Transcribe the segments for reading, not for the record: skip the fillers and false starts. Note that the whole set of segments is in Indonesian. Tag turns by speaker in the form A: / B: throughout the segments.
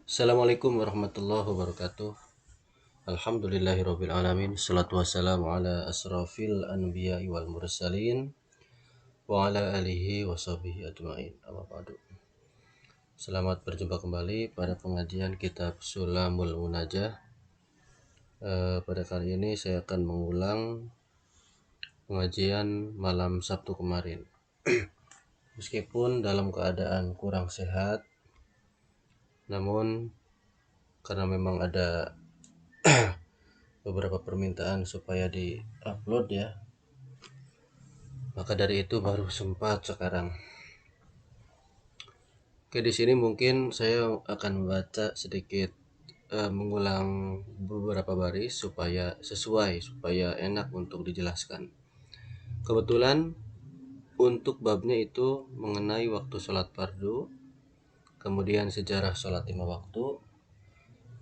A: Assalamualaikum warahmatullahi wabarakatuh. Alhamdulillahirabbil alamin. Shalatu wassalamu ala asrafil anbiya'i wal mursalin wa ala alihi washabihi ajmain. Amma ba'du. Selamat berjumpa kembali pada pengajian kitab Sulamul Munajah. Pada kali ini saya akan mengulang pengajian malam Sabtu kemarin. Meskipun dalam keadaan kurang sehat, namun karena memang ada beberapa permintaan supaya di-upload ya, maka dari itu baru sempat sekarang. Oke, di sini mungkin saya akan membaca sedikit, mengulang beberapa baris supaya enak untuk dijelaskan. Kebetulan untuk babnya itu mengenai waktu sholat fardu, kemudian sejarah sholat 5 waktu,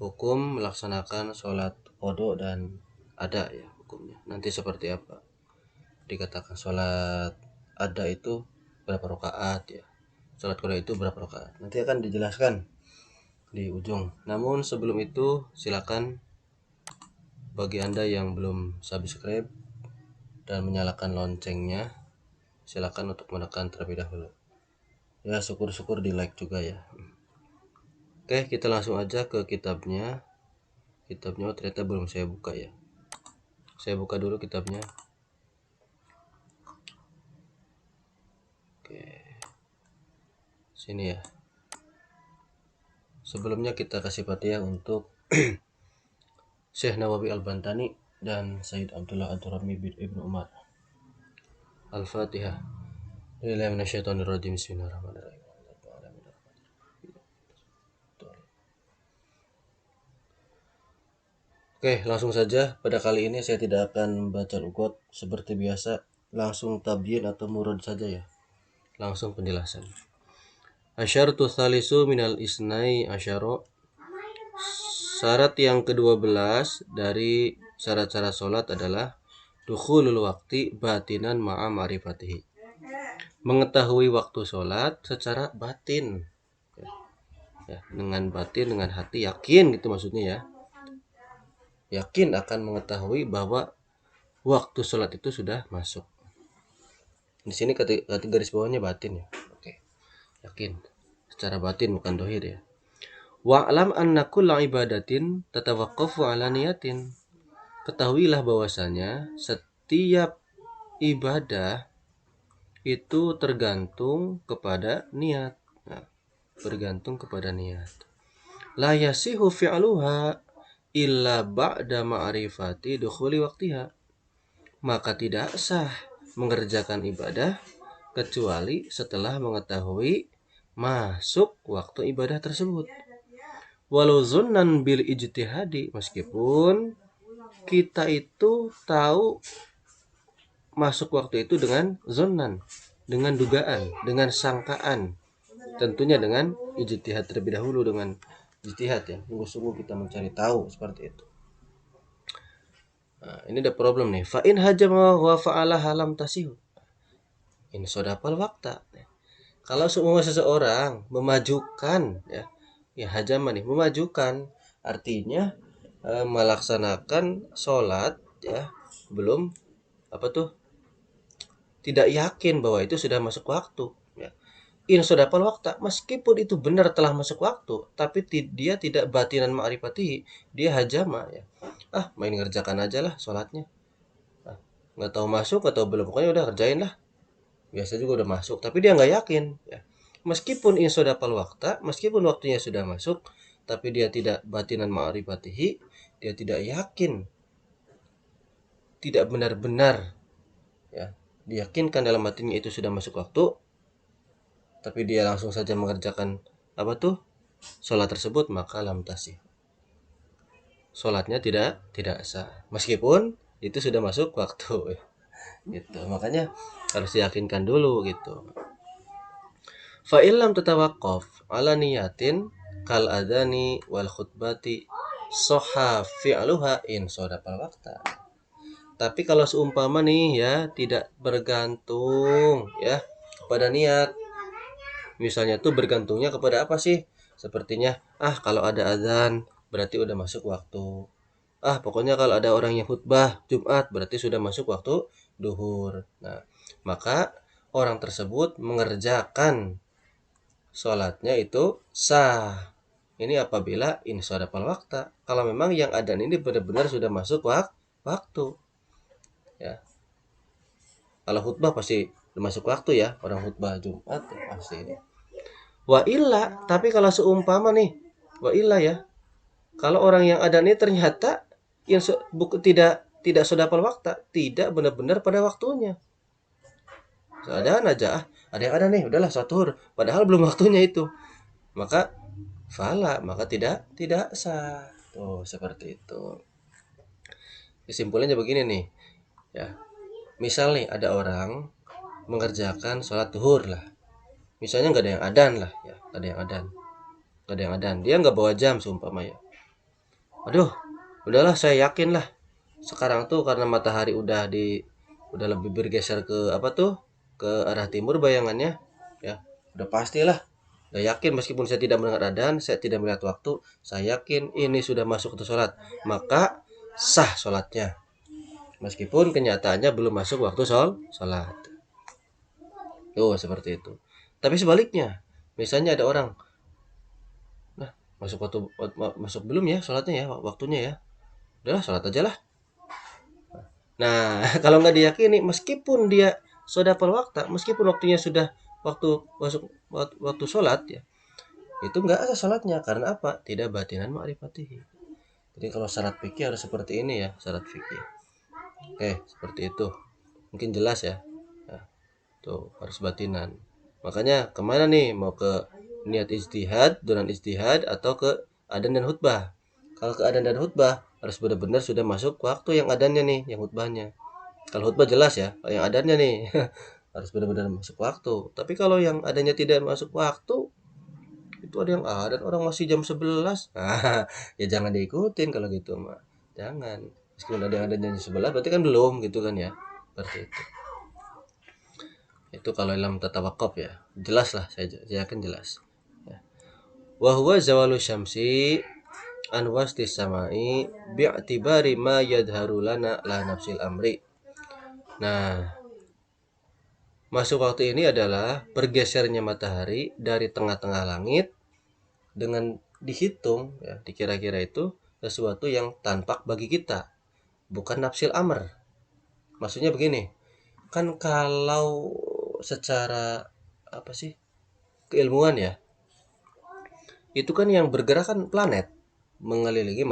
A: hukum melaksanakan sholat qada dan ada ya hukumnya. Nanti seperti apa? Dikatakan sholat ada itu berapa rakaat ya, sholat qada itu berapa rakaat, nanti akan dijelaskan di ujung. Namun sebelum itu silakan bagi Anda yang belum subscribe dan menyalakan loncengnya, silakan untuk menekan terlebih dahulu ya, syukur-syukur di like juga ya. Oke, kita langsung aja ke kitabnya. Ternyata belum saya buka ya, saya buka dulu kitabnya. Oke, sini ya. Sebelumnya kita kasih fatihah untuk Syekh Nawawi Al-Bantani dan Sayyid Abdullah Ad-Durrami bin Ibnu Umar. Al-Fatihah. Bismillahirrahmanirrahim. Bismillahirrahmanirrahim. Oke, langsung saja. Pada kali ini saya tidak akan membaca uqad seperti biasa, langsung tabyin atau murad saja ya. Langsung penjelasan. Asyartu thalisu minal isnai asyara. Syarat yang ke-12 dari syarat-syarat sholat adalah dukhulul waqti batinan ma'a ma'rifatihi. Mengetahui waktu sholat secara batin. Ya, dengan batin, dengan hati, yakin gitu maksudnya ya. Yakin akan mengetahui bahwa waktu sholat itu sudah masuk. Di sini garis bawahnya batin ya. Oke. Yakin secara batin, bukan dohir ya. Wa'lam anna kulla ibadatin tatawaqqafu ala niyatin. Ketahuilah bahwasanya setiap ibadah itu tergantung kepada niat. Nah, bergantung kepada niat. La yasihu fi'luha illa ba'da ma'rifati dukhuli waqtiha. Maka tidak sah mengerjakan ibadah kecuali setelah mengetahui masuk waktu ibadah tersebut. Walau zunnan bil ijtihadi, meskipun kita itu tahu masuk waktu itu dengan zunnan, dengan dugaan, dengan sangkaan. Tentunya dengan ijtihad terlebih dahulu, dengan ijtihad ya, sungguh-sungguh kita mencari tahu seperti itu. Nah, ini ada problem nih. Fa in hajama wa fa'ala halam tasihu. In sodapal wakta. Kalau semua seseorang memajukan ya hajama nih, memajukan artinya melaksanakan sholat ya, belum tidak yakin bahwa itu sudah masuk waktu ya. In sodapal wakta, meskipun itu benar telah masuk waktu, tapi dia tidak batinan ma'rifati, dia hajama ya. Main ngerjakan aja lah sholatnya. Nggak tahu masuk atau belum, pokoknya udah kerjain lah. Biasa juga udah masuk, tapi dia nggak yakin ya. Meskipun in sodapal wakta, meskipun waktunya sudah masuk, tapi dia tidak batinan ma'rifatihi, dia tidak yakin, tidak benar-benar ya diyakinkan dalam hatinya itu sudah masuk waktu, tapi dia langsung saja mengerjakan sholat tersebut, maka lam tasih, sholatnya tidak sah meskipun itu sudah masuk waktu gitu. Makanya harus diyakinkan dulu gitu. Fa illam tatawaqqaf ala niyatin kal adani wal khutbati soha fi'luha in sodapal wakta. Tapi kalau seumpama nih ya, tidak bergantung ya kepada niat. Misalnya tuh bergantungnya kepada apa sih? Sepertinya, kalau ada azan berarti udah masuk waktu. Pokoknya kalau ada orang yang khutbah Jumat berarti sudah masuk waktu duhur. Nah, maka orang tersebut mengerjakan sholatnya itu sah. Ini apabila insharafal waqta. Kalau memang yang adzan ini benar-benar sudah masuk waktu. Ya. Kalau khutbah pasti udah masuk waktu ya. Orang khutbah Jumat ya, pasti ini. Wa illa, tapi kalau seumpama nih, wa illa ya. Kalau orang yang adzan ini ternyata yang tidak sodapal waktu, tidak benar-benar pada waktunya. Adzan aja, ada yang ada nih, udahlah satu, padahal belum waktunya itu. Maka maka tidak sah. Tuh, seperti itu. Kesimpulannya begini nih, ya. Misal nih ada orang mengerjakan sholat zuhur lah. Misalnya nggak ada yang adzan lah, ya, nggak ada yang adzan, Dia nggak bawa jam seumpama ya. Aduh, udahlah saya yakin lah. Sekarang tuh karena matahari udah lebih bergeser ke apa tuh? Ke arah timur bayangannya, ya. Udah pastilah. Udah yakin meskipun saya tidak mendengar adzan, saya tidak melihat waktu, saya yakin ini sudah masuk waktu sholat. Maka sah sholatnya. Meskipun kenyataannya belum masuk waktu sholat. Tuh, seperti itu. Tapi sebaliknya, misalnya ada orang, nah masuk belum ya sholatnya ya, waktunya ya. Udahlah sholat aja lah. Nah, kalau nggak diyakini, meskipun dia sodapal waktu, meskipun waktunya sudah waktu sholat ya, itu nggak ada sholatnya. Karena apa? Tidak batinan ma'rifatihi. Jadi kalau syarat fikih harus seperti ini ya, syarat fikih. Oke, seperti itu. Mungkin jelas ya. Nah, tuh harus batinan. Makanya kemana nih? Mau ke niat ijtihad, dengan ijtihad, atau ke adzan dan khutbah? Kalau ke adzan dan khutbah harus benar-benar sudah masuk waktu yang adzannya nih, yang khutbahnya. Kalau khutbah jelas ya, yang adzannya nih harus benar-benar masuk waktu. Tapi kalau yang adanya tidak masuk waktu, itu ada yang adzan orang masih jam 11. Ya jangan diikutin kalau gitu mah. Jangan. Meskipun ada yang adanya jam 11 berarti kan belum gitu kan ya. Seperti itu. Itu kalau dalam tata wakaf ya. Jelas lah, saya yakin jelas. Ya. Wa huwa zawalu syamsi an wastis samai bi'tibari ma yadharu lana la nafsil amri. Nah, masuk waktu ini adalah bergesernya matahari dari tengah-tengah langit dengan dihitung ya, dikira-kira itu sesuatu yang tampak bagi kita, bukan nafsil amr. Maksudnya begini, kan kalau secara apa sih keilmuan ya, itu kan yang bergerak kan planet mengelilingi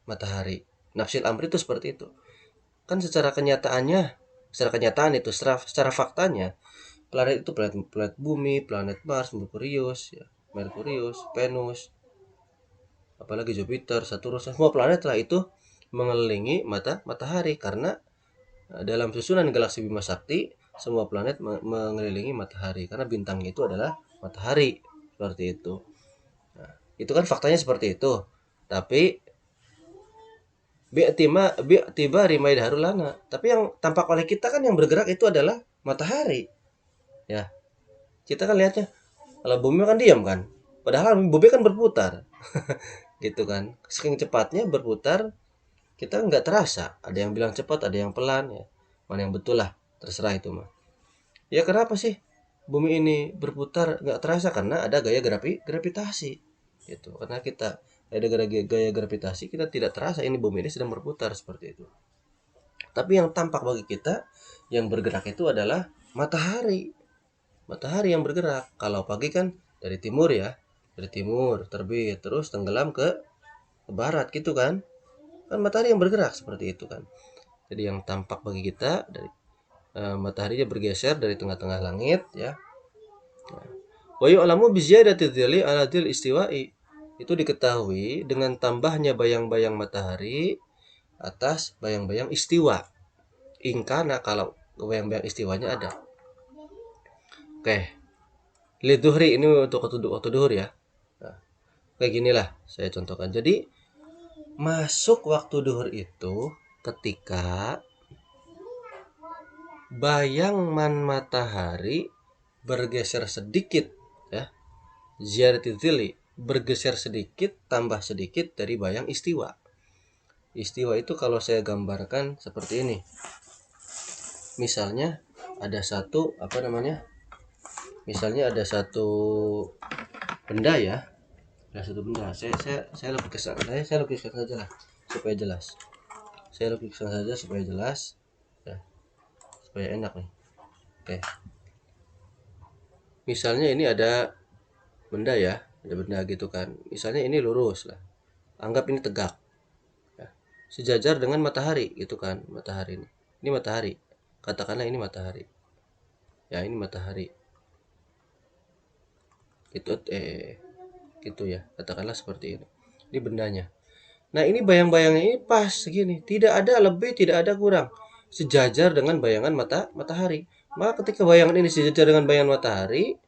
A: matahari. Nafsil amri itu seperti itu. Kan secara kenyataan itu secara faktanya planet itu planet bumi, planet Mars, Merkurius, Venus, apalagi Jupiter, Saturnus, semua planet lah itu mengelilingi matahari karena dalam susunan galaksi Bima Sakti semua planet mengelilingi matahari karena bintangnya itu adalah matahari, seperti itu. Nah, itu kan faktanya seperti itu. Tapi tiba rimai darulana. Tapi yang tampak oleh kita kan yang bergerak itu adalah matahari. Ya, kita kan lihatnya kalau bumi kan diam kan. Padahal bumi kan berputar. Gitu kan. Saking cepatnya berputar, kita nggak terasa. Ada yang bilang cepat, ada yang pelan ya. Mana yang betul lah, terserah itu mah. Ya kenapa sih bumi ini berputar nggak terasa? Karena ada gaya gravitasi. Gitu. Karena kita ada gaya gravitasi, kita tidak terasa ini bumi ini sedang berputar seperti itu. Tapi yang tampak bagi kita yang bergerak itu adalah matahari. Matahari yang bergerak. Kalau pagi kan dari timur ya, dari timur terbit terus tenggelam ke barat gitu kan. Kan matahari yang bergerak seperti itu kan. Jadi yang tampak bagi kita dari mataharinya bergeser dari tengah-tengah langit ya. Wa yu'lamu bi ziyadati dzilli ala dzil istiwa'i. Itu diketahui dengan tambahnya bayang-bayang matahari atas bayang-bayang istiwa. Ingkana kalau bayang-bayang istiwanya ada. Oke. Liduhri ini untuk waktu duhur ya. Nah, kayak ginilah saya contohkan. Jadi masuk waktu duhur itu ketika bayangan matahari bergeser sedikit ya. Ziyadatil dzilli bergeser sedikit tambah sedikit dari bayang istiwa. Istiwa itu kalau saya gambarkan seperti ini. Misalnya ada satu Misalnya ada satu benda ya. Ada satu benda. Saya lukiskan saja lah supaya jelas. Saya lukiskan saja supaya jelas. Ya, supaya enak nih. Oke. Misalnya ini ada benda ya, ada benda gitu kan. Misalnya ini lurus lah. Anggap ini tegak. Ya. Sejajar dengan matahari gitu kan, matahari ini. Ini matahari. Katakanlah ini matahari. Ya, ini matahari. Gitu gitu ya. Katakanlah seperti ini. Ini bendanya. Nah, ini bayang-bayangnya ini pas segini. Tidak ada lebih, tidak ada kurang. Sejajar dengan bayangan matahari. Maka ketika bayangan ini sejajar dengan bayangan matahari,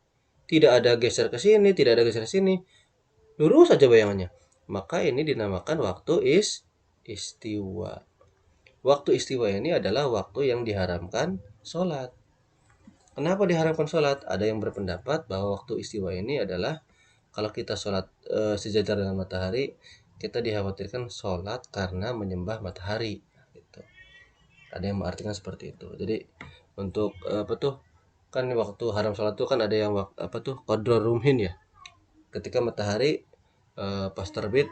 A: tidak ada geser ke sini, tidak ada geser ke sini. Lurus saja bayangannya. Maka ini dinamakan waktu istiwa. Waktu istiwa ini adalah waktu yang diharamkan sholat. Kenapa diharamkan sholat? Ada yang berpendapat bahwa waktu istiwa ini adalah kalau kita sholat sejajar dengan matahari, kita dikhawatirkan sholat karena menyembah matahari. Gitu. Ada yang mengartikan seperti itu. Jadi untuk kan waktu haram sholat itu kan ada yang qadrul rumhin ya. Ketika matahari pas terbit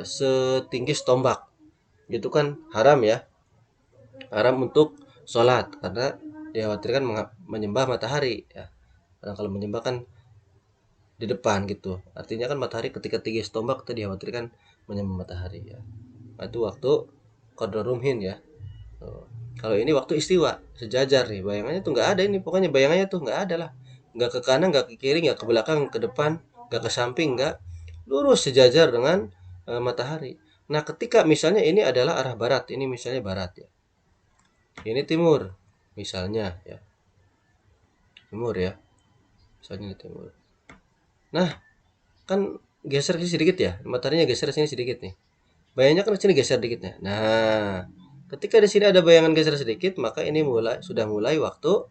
A: setinggi setombak, itu kan haram ya, haram untuk sholat karena dikhawatirkan menyembah matahari ya. Karena kalau menyembah kan di depan gitu, artinya kan matahari ketika tinggi setombak kita dikhawatirkan menyembah matahari ya. Nah, itu waktu qadrul rumhin ya. Kalau ini waktu istiwa sejajar nih, bayangannya tuh nggak ada, ini pokoknya bayangannya tuh nggak ada lah, nggak ke kanan, nggak ke kiri, nggak ke belakang, ke depan, nggak ke samping, nggak, lurus sejajar dengan matahari. Nah, ketika misalnya ini adalah arah barat, ini misalnya barat ya, ini timur misalnya ya, timur ya, misalnya ini timur. Nah, kan geser sini sedikit ya, mataharinya geser sini sedikit nih, bayangnya kan sini geser dikit ya. Nah, ketika di sini ada bayangan geser sedikit, maka ini sudah mulai waktu,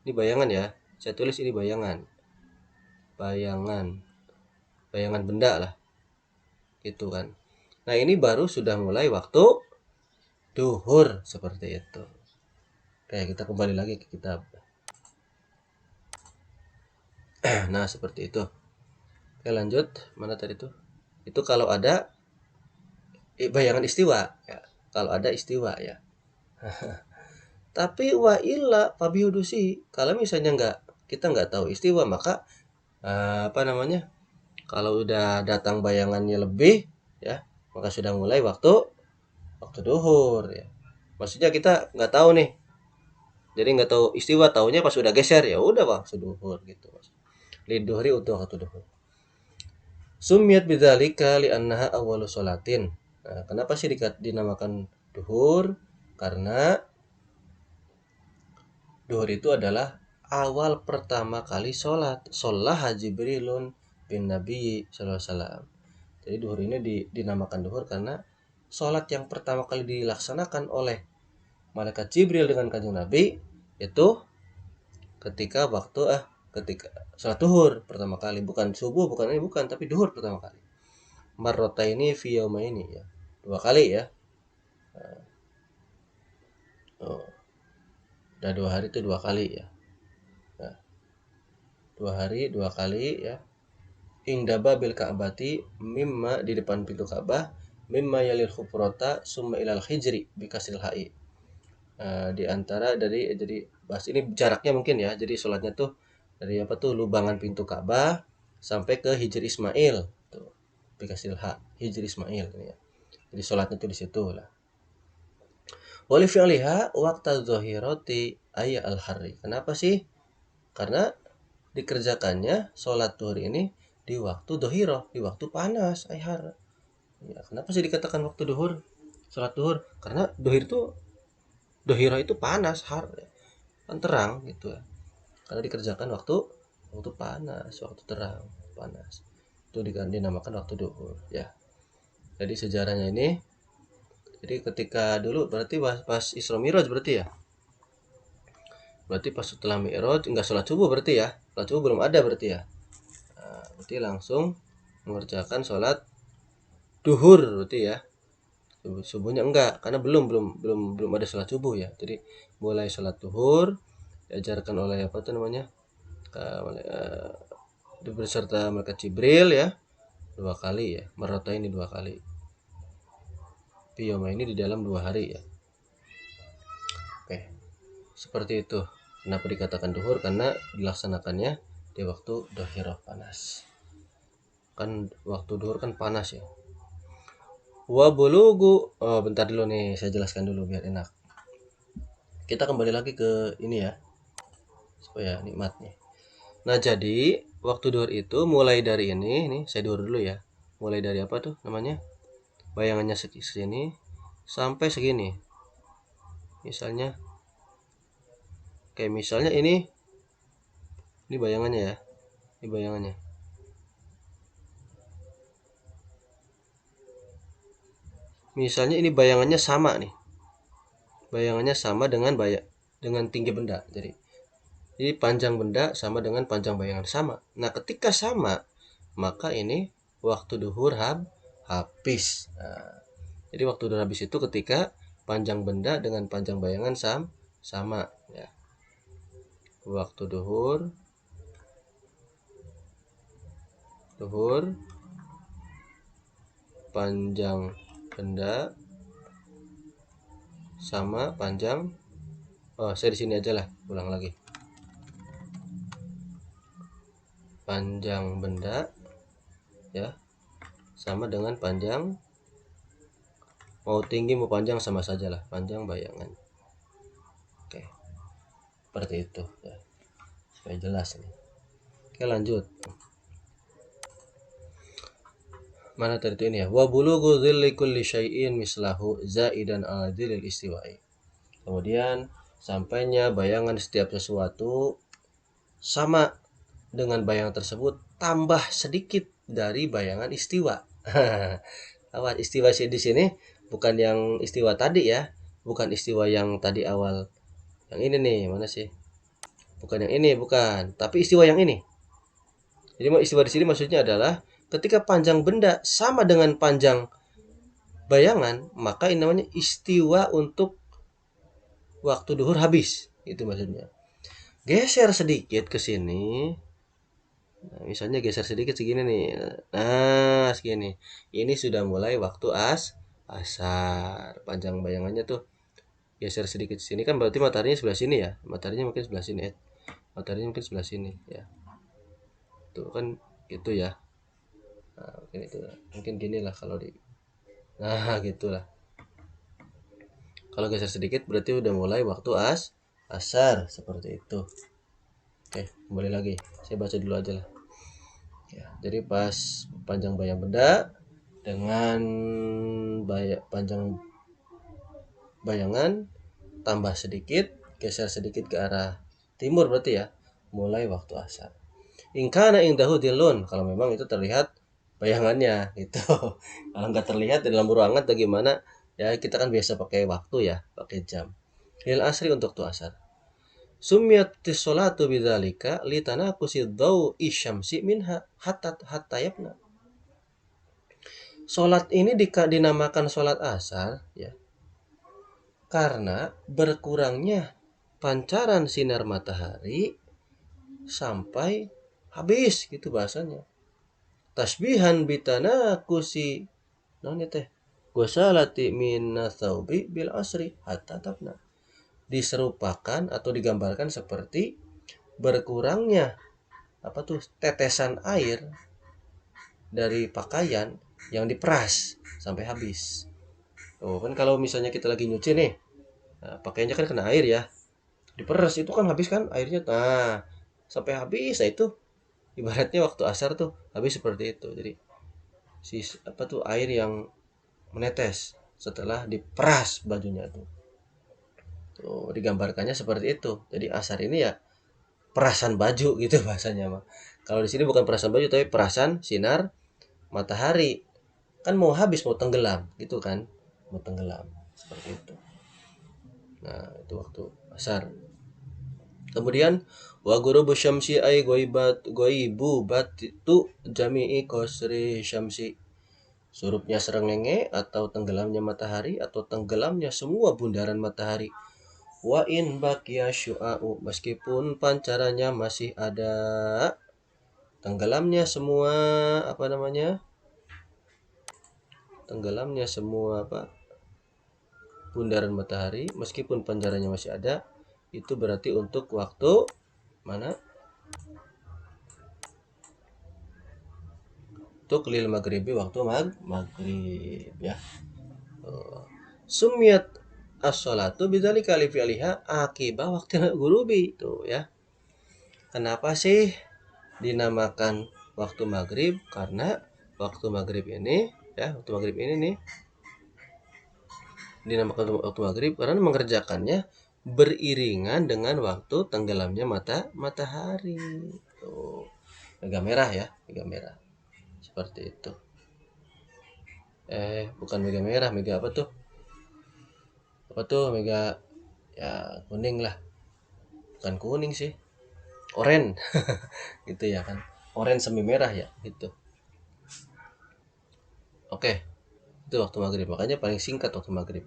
A: ini bayangan ya, saya tulis ini bayangan benda lah gitu kan. Nah, ini baru sudah mulai waktu duhur seperti itu. Oke, kita kembali lagi ke kitab. Nah, seperti itu. Oke, lanjut. Mana tadi tuh? Itu kalau ada bayangan istiwa ya. Kalau ada istiwa ya. Tapi wa illa fabihudusi, kalau misalnya kita nggak tahu istiwa, maka kalau udah datang bayangannya lebih ya, maka sudah mulai waktu duhur ya. Maksudnya kita nggak tahu nih, jadi nggak tahu istiwa, taunya pas udah geser ya udah waktu duhur gitu. Liduhri untuk waktu duhur. Sumiyat bidzalika li'annaha awwalu sholatin. Nah, kenapa sih dinamakan duhur? Karena duhur itu adalah awal pertama kali sholat. Sholah Jibrilun bin Nabi sallallahu alaihi wasallam. Jadi duhur ini dinamakan duhur karena sholat yang pertama kali dilaksanakan oleh malaikat Jibril dengan kanjeng Nabi itu ketika sholat duhur pertama kali, bukan subuh, bukan tapi duhur pertama kali. Marrotaini fi yaumaini ya, 2 kali ya. Udah 2 hari itu 2 kali ya. Nah, 2 hari 2 kali ya. Indaba bil Ka'bati, mimma di depan pintu Ka'bah, mimma yalil khufrata summa ilal hijri bikasril ha'i. Di antara jadi bahas ini jaraknya mungkin ya. Jadi sholatnya tuh dari lubangan pintu Ka'bah sampai ke Hijri Ismail tuh. Bikasril ha, Hijri Ismail ya. Jadi sholatnya tuh di situ lah. Wali fi'liha waqta dhahirati ayya al-harri. Kenapa sih? Karena dikerjakannya sholat duhur ini di waktu dohiro, di waktu panas, ayhar. Ya, kenapa sih dikatakan waktu duhur, sholat duhur? Karena dohiro itu panas, har, kan terang gitu ya. Karena dikerjakan waktu panas, waktu terang, panas. Itu dinamakan waktu duhur ya. Jadi sejarahnya ini, jadi ketika dulu berarti pas Isra Mi'raj berarti ya. Berarti pas setelah Mi'raj enggak sholat subuh berarti ya. Sholat subuh belum ada berarti ya. Nah, berarti langsung mengerjakan sholat duhur berarti ya. Subuhnya enggak, karena belum ada sholat subuh ya. Jadi mulai sholat duhur diajarkan oleh apa tuh namanya, beserta malaikat Jibril ya, 2 kali ya, marota ini 2 kali. Piyoma ini di dalam 2 hari ya. Oke, seperti itu. Kenapa dikatakan duhur? Karena dilaksanakannya di waktu dohirah panas. Kan waktu duhur kan panas ya. Wa bulugu, oh, bentar dulu nih, saya jelaskan dulu biar enak. Kita kembali lagi ke ini ya, supaya nikmat nih. Nah, jadi waktu duhur itu mulai dari ini saya duhur dulu ya. Mulai dari apa tuh namanya? Bayangannya segini sampai segini. Misalnya kayak misalnya ini bayangannya ya. Ini bayangannya. Misalnya ini bayangannya sama nih. Bayangannya sama dengan tinggi benda. Jadi panjang benda sama dengan panjang bayangan sama. Nah, ketika sama, maka ini waktu duhur habis. Nah, jadi waktu duhur habis itu ketika panjang benda dengan panjang bayangan sama ya. Waktu duhur panjang benda sama panjang, saya di sini aja lah, ulang lagi. Panjang benda ya sama dengan panjang, mau tinggi mau panjang sama saja lah, panjang bayangan. Oke, seperti itu ya, supaya jelas nih. Oke, lanjut. Mana tadi itu ini ya, wa bulughu dhilli kulli syai'in mislahu zaidan ala dhillil istiwa'i. Kemudian sampainya bayangan setiap sesuatu sama dengan bayangan tersebut tambah sedikit dari bayangan istiwa. Awas, istiwa di sini bukan yang istiwa tadi ya, bukan istiwa yang tadi awal. Yang ini nih, mana sih? Bukan yang ini, bukan, tapi istiwa yang ini. Jadi istiwa di sini maksudnya adalah ketika panjang benda sama dengan panjang bayangan, maka ini namanya istiwa untuk waktu duhur habis. Itu maksudnya. Geser sedikit ke sini. Nah, misalnya geser sedikit segini nih. Nah, segini. Ini sudah mulai waktu asar. Panjang bayangannya tuh geser sedikit sini kan berarti mataharinya sebelah sini ya. Mataharinya mungkin sebelah sini. Mataharinya mungkin sebelah sini ya. Tuh kan gitu ya. Nah, mungkin itu. Mungkin gini lah kalau di. Nah, gitulah. Kalau geser sedikit berarti udah mulai waktu asar seperti itu. Oke, kembali lagi. Saya baca dulu aja lah. Ya, jadi pas panjang bayang benda dengan panjang bayangan tambah sedikit, geser sedikit ke arah timur berarti ya, mulai waktu asar. Ingkana indahu dilun, kalau memang itu terlihat bayangannya gitu. Kalau nggak terlihat di dalam ruangan atau gimana, ya kita kan biasa pakai waktu ya, pakai jam. Lil asri untuk tu asar. Summiyatis sholatu bidzalika litanakusi dhawi syamsi minha hatta yabna. Salat ini dinamakan salat asar ya, karena berkurangnya pancaran sinar matahari sampai habis gitu bahasanya. Tasbihan bitanakusi naon teh? Gusalati min thawbi bil asri hatta tabna. Diserupakan atau digambarkan seperti berkurangnya apa tuh tetesan air dari pakaian yang diperas sampai habis. Oh kan kalau misalnya kita lagi nyuci nih, nah, pakaiannya kan kena air ya, diperas itu kan habis kan airnya, nah sampai habis. Nah itu ibaratnya waktu asar tuh habis seperti itu. Jadi si apa tuh air yang menetes setelah diperas bajunya tuh. Tuh digambarkannya seperti itu. Jadi asar ini ya perasan baju gitu bahasanya mah. Kalau di sini bukan perasan baju tapi perasan sinar matahari. Kan mau habis, mau tenggelam gitu kan. Mau tenggelam seperti itu. Nah, itu waktu asar. Kemudian wa ghurubu syamsi ay ghaibu batu jami'i qasri syamsi. Surupnya serengenge atau tenggelamnya matahari atau tenggelamnya semua bundaran matahari. Wa in baqiya syu'a'u, meskipun pancarannya masih ada. Tenggelamnya semua Tenggelamnya semua bundaran matahari meskipun pancarannya masih ada, itu berarti untuk waktu mana? Untuk lil maghribi, waktu maghrib ya. Sumiyat as-sholatu bidzalika li fi'liha akiba waqtil ghurubi tuh ya. Kenapa sih dinamakan waktu maghrib? Karena waktu maghrib ini nih dinamakan waktu maghrib karena mengerjakannya beriringan dengan waktu tenggelamnya matahari. Tuh. Mega merah ya, mega merah. Seperti itu. Bukan mega merah, mega apa tuh? Mega ya kuning lah. Bukan kuning sih. Oren. Gitu ya kan. Oren semi merah ya, gitu. Oke. Itu waktu maghrib, makanya paling singkat waktu maghrib.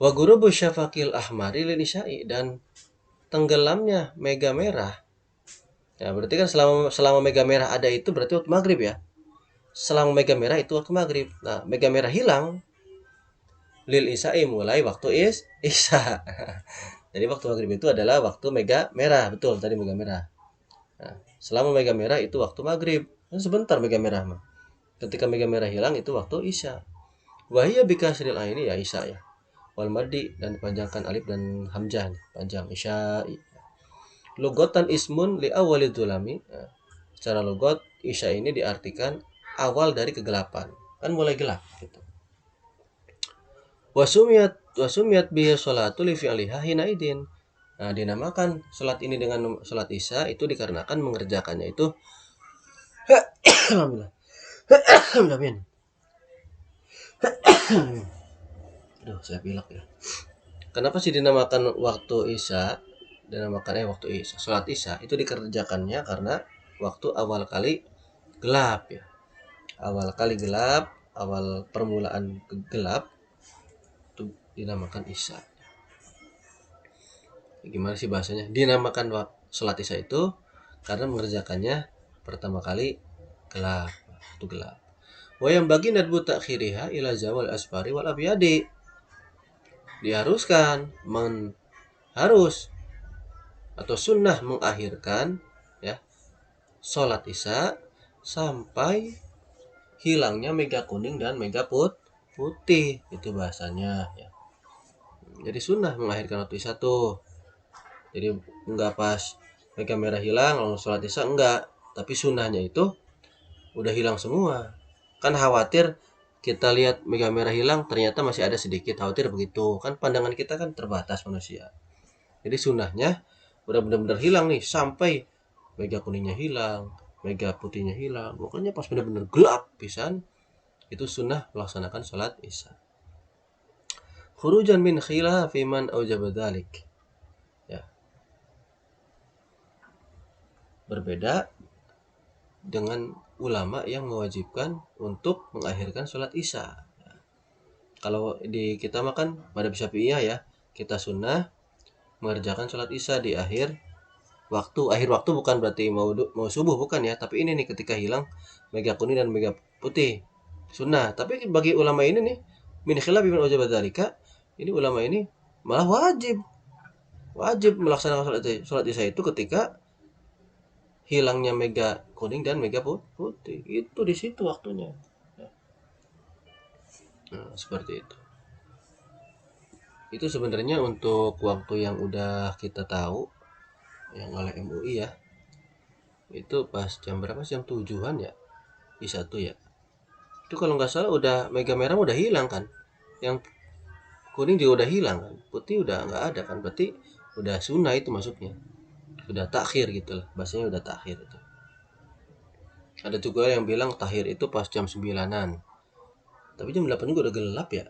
A: Wa ghurubu syafaqil ahmari lil isya'i, dan tenggelamnya mega merah. Ya, berarti kan selama mega merah ada itu berarti waktu maghrib ya. Selama mega merah itu waktu maghrib. Nah, mega merah hilang lil isya'i, mulai waktu isya. Jadi waktu maghrib itu adalah waktu mega merah, betul tadi mega merah. Nah, selama mega merah itu waktu maghrib. Sebentar mega merah mah. Ketika mega merah hilang itu waktu isya. Wahia bikasril aini ya isya ya. Wal maddi, dan dipanjangkan alif dan hamzah, panjang isya. Logotan ismun li awalid dzulami. Nah, secara logot isya ini diartikan awal dari kegelapan. Kan mulai gelap gitu. Wasumiyat bihi sholatu li fi'liha hina idin. Nah, dinamakan salat ini dengan salat isya itu dikarenakan mengerjakannya itu alhamdulillah. Alhamdulillah. Aduh, saya pilek ya. Kenapa sih dinamakan waktu isya? Dinamakan waktu isya, salat isya itu dikerjakannya karena waktu awal kali gelap ya. Awal kali gelap, awal permulaan gelap itu dinamakan isya. Gimana sih bahasanya? Dinamakan salat isya itu karena mengerjakannya pertama kali gelap, waktu gelap. Wa yang bagi nadbu takhiriha ila zawal asfari wal abyadi. Diharuskan harus atau sunnah mengakhirkan ya sholat isya sampai hilangnya mega kuning dan mega putih, itu bahasanya ya. Jadi sunnah mengakhirkan waktu isya tuh. Jadi enggak pas mega merah hilang lalu sholat isya, enggak, tapi sunnahnya itu udah hilang semua. Kan khawatir kita lihat mega merah hilang ternyata masih ada sedikit, khawatir begitu. Kan pandangan kita kan terbatas manusia. Jadi sunnahnya udah benar-benar hilang nih sampai mega kuningnya hilang, mega putihnya hilang. Pokoknya pas benar-benar gelap pisan itu sunnah melaksanakan sholat isya. Khurujan min khilafi man aujaba dzalik. Ya. Berbeda dengan ulama yang mewajibkan untuk mengakhirkan sholat isya. Ya. Kalau di kita makan pada Syafi'iyah ya, kita sunnah mengerjakan sholat isya di akhir waktu bukan berarti mau subuh, bukan ya, tapi ini nih ketika hilang mega kuning dan mega putih sunnah. Tapi bagi ulama ini nih min khilaf bin ujab dzalika, ini ulama ini malah wajib melaksanakan sholat isya itu ketika hilangnya mega kuning dan mega putih, itu di situ waktunya. Nah, seperti itu sebenarnya untuk waktu yang udah kita tahu yang oleh MUI ya, itu pas jam berapa, jam 7-an ya isya tuh ya. Itu kalau nggak salah udah mega merah udah hilang kan, yang kuning juga udah hilang kan, putih udah nggak ada kan, berarti udah sunnah itu masuknya, udah takhir gitu lah bahasanya, udah takhir itu. Ada juga yang bilang takhir itu pas jam 9-an, tapi jam 8 juga udah gelap ya.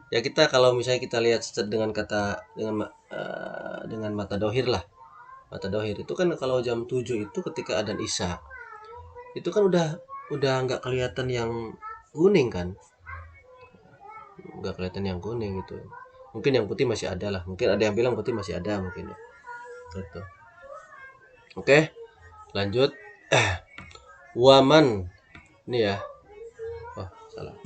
A: Ya kita kalau misalnya kita lihat dengan kata dengan mata dohir lah. Mata dohir itu kan kalau jam 7 itu ketika adzan Isya, itu kan udah nggak kelihatan yang kuning kan, nggak kelihatan yang kuning gitu. Mungkin yang putih masih ada lah, mungkin ada yang bilang putih masih ada mungkin ya. Gitu. Oke, lanjut. Waman, ini ya. Oh, salah.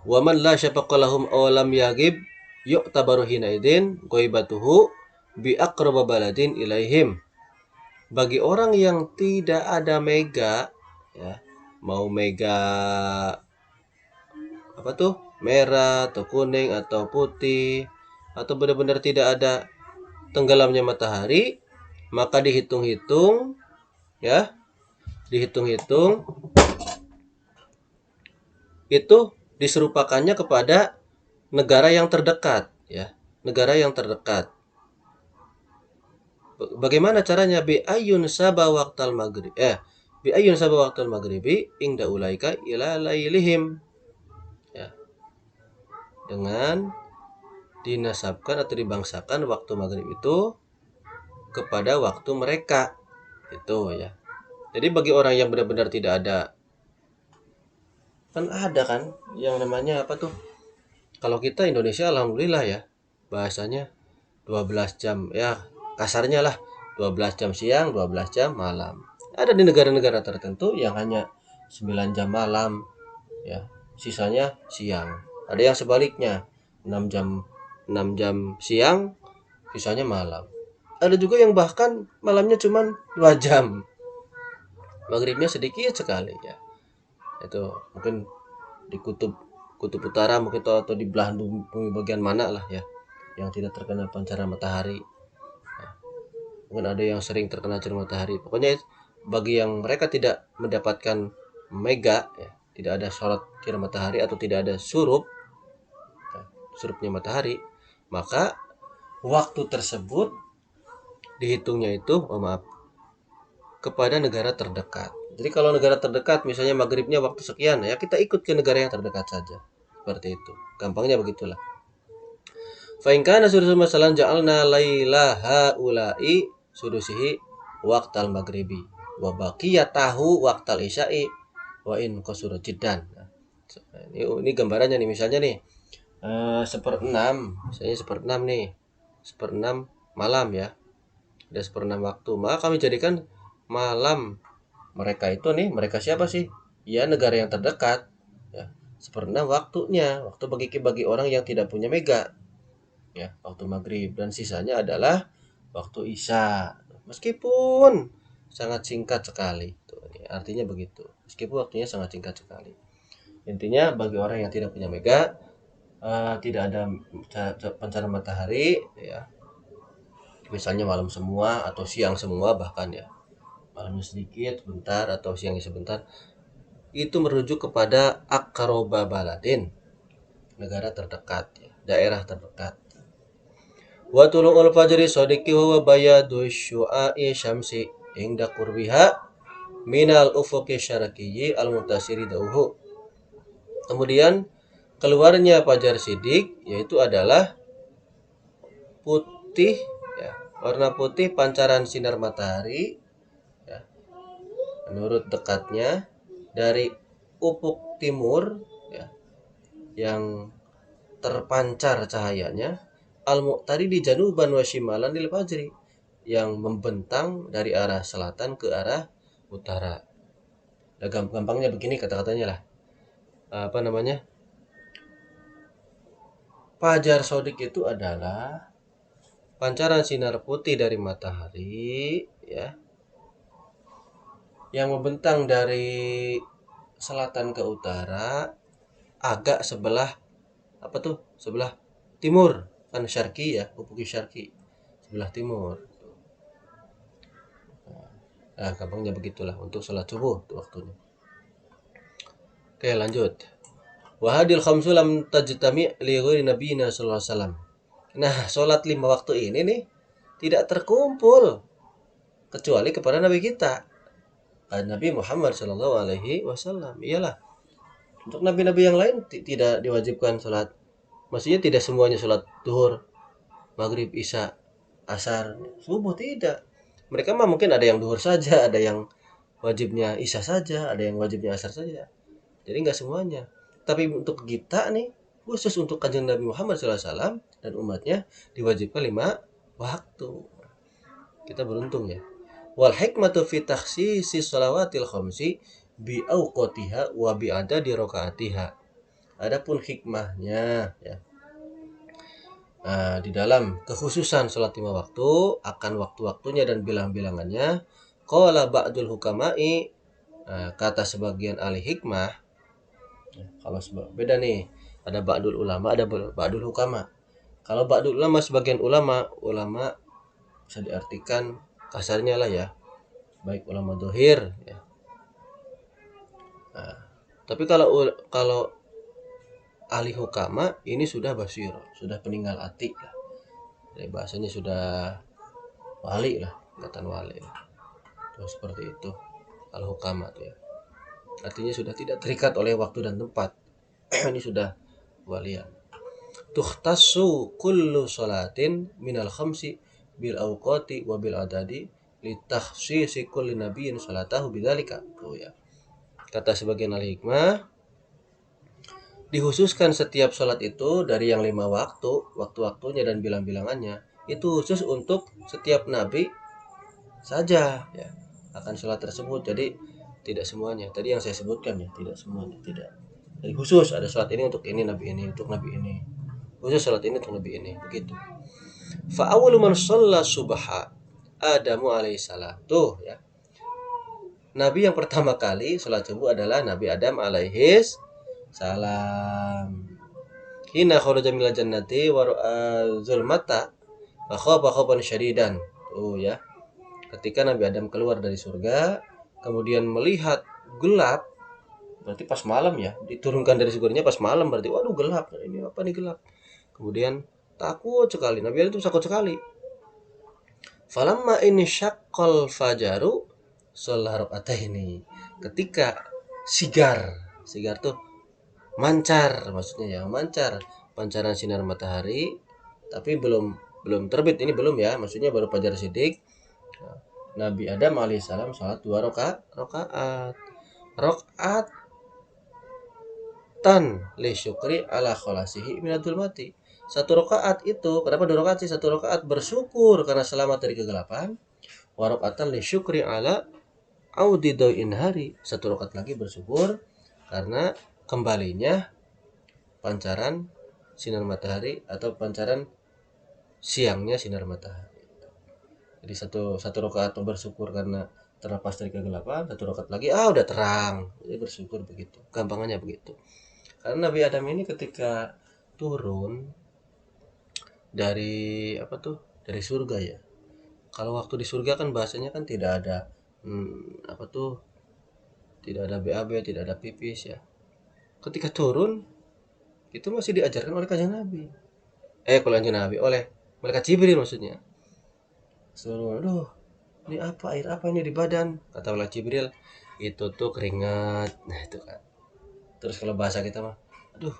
A: Waman la syafaqa lahum aw lam yagib yu'tabaru hina idin ghaibatuhu bi aqraba baladin ilaihim. Bagi orang yang tidak ada mega ya, mau mega apa tuh? Merah atau kuning atau putih atau benar-benar tidak ada tenggelamnya matahari, maka dihitung-hitung ya, dihitung-hitung itu diserupakannya kepada negara yang terdekat ya, negara yang terdekat. Bagaimana caranya? Bi ayun saba waqtal maghrib bi ayun saba waqtal maghribi ingda ulaika ila lailihim ya, dengan dinasabkan atau dibangsakan waktu maghrib itu kepada waktu mereka itu ya. Jadi bagi orang yang benar-benar tidak ada, kan ada kan yang namanya apa tuh, kalau kita Indonesia alhamdulillah ya, bahasanya 12 jam ya, kasarnya lah 12 jam siang, 12 jam malam. Ada di negara-negara tertentu yang hanya 9 jam malam ya, sisanya siang. Ada yang sebaliknya 6 jam 6 jam siang, sisanya malam. Ada juga yang bahkan malamnya cuma 2 jam. Maghribnya sedikit sekali ya. Itu mungkin di kutub utara mungkin atau di belahan bumi bagian mana lah ya, yang tidak terkena pancaran matahari. Nah, mungkin ada yang sering terkena cahaya matahari. Pokoknya bagi yang mereka tidak mendapatkan mega ya, tidak ada sorot cahaya matahari atau tidak ada ya, surupnya matahari, maka waktu tersebut dihitungnya itu, oh maaf, kepada negara terdekat. Jadi kalau negara terdekat misalnya maghribnya waktu sekian, ya kita ikut ke negara yang terdekat saja. Seperti itu. Gampangnya begitulah. Fa in kana sudusu masalan ja'alna lailaha ulai sudusihi waqtal maghribi wa baqiyatahu waqtal isya'i wa in qasura jiddan. Nah, ini gambarannya nih, misalnya nih seperenam, misalnya seperenam nih, seperenam malam ya, ada seperenam waktu, maka kami jadikan malam mereka itu nih, mereka siapa sih? Ya negara yang terdekat ya, seperenam waktunya, waktu bagi orang yang tidak punya mega ya, waktu maghrib, dan sisanya adalah waktu isya, meskipun sangat singkat sekali tuh, artinya begitu, meskipun waktunya sangat singkat sekali. Intinya bagi orang yang tidak punya mega, tidak ada pancaran matahari ya, misalnya malam semua atau siang semua bahkan ya, malamnya sedikit sebentar atau siangnya sebentar, itu merujuk kepada aqroba baladin, negara terdekat ya, daerah terdekat. Wa tulu'ul fajri sadiqi huwa bayadu syu'a'i syamsi inda qurbiha minal ufuqi syarqiyyi al-mutasiri dauhu. Kemudian keluarnya fajar sidik, yaitu adalah putih ya, warna putih pancaran sinar matahari ya, menurut dekatnya dari ufuk timur ya, yang terpancar cahayanya, al-muqtari di januban wa shimalan lil fajri, yang membentang dari arah selatan ke arah utara. Nah, gampangnya begini kata-katanya lah. Apa namanya? Fajar sodik itu adalah pancaran sinar putih dari matahari ya, yang membentang dari selatan ke utara agak sebelah apa tuh? Sebelah timur, kan syarqi ya, ufuki syarqi, sebelah timur. Nah, gampangnya begitulah untuk sholat subuh tuh waktunya. Oke, lanjut. Wa hadil khamsu lam tajtami li ghairi nabiyina sallallahu alaihi wasallam. Nah, sholat 5 waktu ini nih tidak terkumpul kecuali kepada nabi kita, Nabi Muhammad sallallahu alaihi wasallam. Iyalah, Untuk nabi-nabi yang lain tidak diwajibkan sholat. Maksudnya tidak semuanya sholat duhur, maghrib, isya, asar, subuh, tidak. Mereka mah mungkin ada yang duhur saja, ada yang wajibnya isya saja, ada yang wajibnya asar saja. Jadi nggak semuanya. Tapi untuk kita nih, khusus untuk kanjeng Nabi Muhammad SAW dan umatnya diwajibkan 5 waktu. Kita beruntung ya. Wal hikmatu fi takhsisi shalawatil khamsi bi awqatiha wa bi adadi rakaatiha. Adapun hikmahnya ya. Nah, di dalam kekhususan salat 5 waktu akan waktu-waktunya dan bilang-bilangannya, qala ba'dul hukama'i, kata sebagian ahli hikmah, kalau beda nih, ada ba'dul ulama, ada ba'dul hukama. Kalau ba'dul ulama, sebagian ulama bisa diartikan kasarnya lah ya, baik ulama dohir ya. Nah, tapi kalau ahli hukama ini sudah basir, sudah peninggal ati lah. Dari bahasanya sudah wali lah, kata wali lah. Tuh, seperti itu al hukama tuh ya. Artinya sudah tidak terikat oleh waktu dan tempat. Ini sudah walian. Tukhtassu kullu salatin minal khamsi bil awqati wa bil adadi li takhsisi kulli nabiyyin salatahu bidzalika. Tuh ya. Kata sebagian ahli hikmah, dikhususkan setiap sholat itu dari yang 5 waktu, waktu-waktunya dan bilang-bilangannya, itu khusus untuk setiap nabi saja ya akan sholat tersebut. Jadi tidak semuanya. Tadi yang saya sebutkan ya, tidak semuanya, tidak. Jadi khusus ada sholat ini untuk ini nabi ini, untuk nabi ini. Khusus sholat ini untuk nabi ini, begitu. Fa awwalu man shalla subha Adamu alaihissalam. Tuh ya. Nabi yang pertama kali sholat subuh adalah Nabi Adam alaihis salam. Hina kharaja minal jannati wa ra'a zulmata fa khafa khaufan syadidan. Tuh ya. Ketika Nabi Adam keluar dari surga, kemudian melihat gelap, berarti pas malam ya, diturunkan dari surganya pas malam, berarti waduh gelap, ini apa nih gelap. Kemudian takut sekali, Nabi Adam itu takut sekali. Falamma ini syaqqal fajaru sholat rakaataini. Ketika sigar tuh mancar, maksudnya ya mancar, pancaran sinar matahari, tapi belum terbit, ini belum ya, maksudnya baru fajar sidik. Nabi Adam alaihissalam sholat 2 rakaat. Rakaatan li syukri ala kholasihi minadul mati. 1 rakaat itu, kenapa 2 rakaat sih? 1 rakaat bersyukur karena selamat dari kegelapan. Wa rakaatan li syukri ala audi doin hari. 1 rakaat lagi bersyukur karena kembalinya pancaran sinar matahari atau pancaran siangnya sinar matahari. Jadi satu rakaat bersyukur karena terlepas dari kegelapan, 1 rakaat lagi udah terang. Jadi bersyukur begitu. Gampangannya begitu. Karena Nabi Adam ini ketika turun dari dari surga ya. Kalau waktu di surga kan bahasanya kan tidak ada tidak ada BAB, tidak ada pipis ya. Ketika turun itu masih diajarkan oleh kanjeng Nabi. Kalau kanjeng Nabi oleh malaikat Jibril maksudnya. Suruh, aduh, ini apa, air apa ini di badan? Kata malaikat Jibril, itu tuh keringat. Nah itu kan. Terus kalau bahasa kita mah, aduh,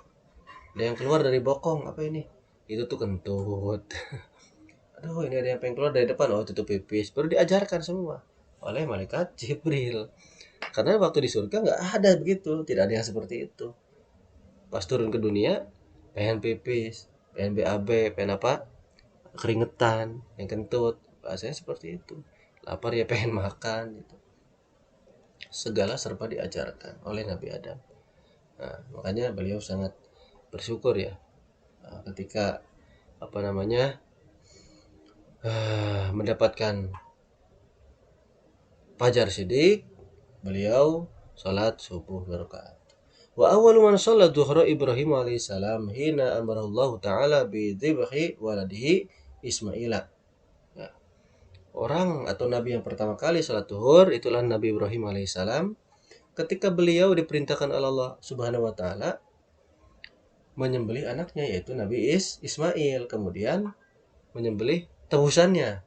A: ada yang keluar dari bokong, apa ini? Itu tuh kentut. Aduh, ini ada yang pengen keluar dari depan, itu tuh pipis. Baru diajarkan semua oleh malaikat Jibril. Karena waktu di surga nggak ada begitu, tidak ada yang seperti itu. Pas turun ke dunia, pengen pipis, pengen BAB, pengen apa? Keringetan, yang kentut. Bahasanya seperti itu. Lapar ya pengen makan gitu. Segala serba diajarkan oleh Nabi Adam. Nah, makanya beliau sangat bersyukur ya ketika mendapatkan fajar sidik, beliau salat subuh 2 rakaat. Wa awwalu man shalla dhuhra Ibrahim alaihissalam hina amarallahu ta'ala bi dzibhi waladihi Ismaila. Ya. Orang atau nabi yang pertama kali salat zuhur itulah Nabi Ibrahim alaihissalam ketika beliau diperintahkan Allah Subhanahu wa taala menyembelih anaknya yaitu Nabi Ismail, kemudian menyembelih tebusannya.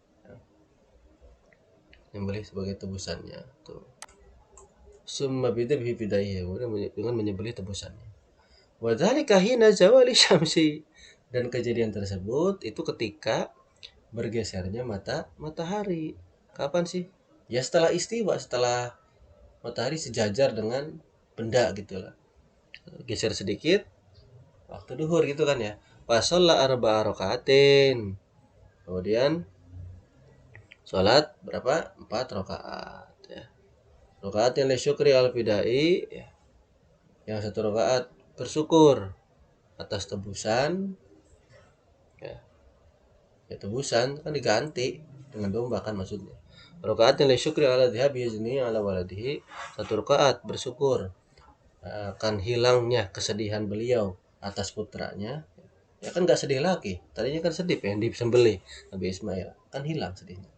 A: Menyembelih sebagai tebusannya tuh. summa bidabhi bidaihi, dengan menyembelih tebusannya. Wa dzalika hina zawali syamsi, dan kejadian tersebut itu ketika bergesernya matahari. Kapan sih? Ya setelah istiwa, setelah matahari sejajar dengan benda gitulah. Geser sedikit waktu duhur gitu kan ya. Fasalla arba'a rakaatin. Kemudian sholat berapa? 4 rakaat ya. Rakaat yang syukri al-fidai ya. Yang 1 rakaat bersyukur atas tebusan ya. Ya tebusan kan diganti dengan domba kan maksudnya. Rakaat yang syukri ala dhihabi yazni ala waladihi, 1 rakaat bersyukur akan hilangnya kesedihan beliau atas putranya. Ya kan nggak sedih lagi. Tadinya kan sedih pengen disembelih Nabi Ismail, kan hilang sedihnya.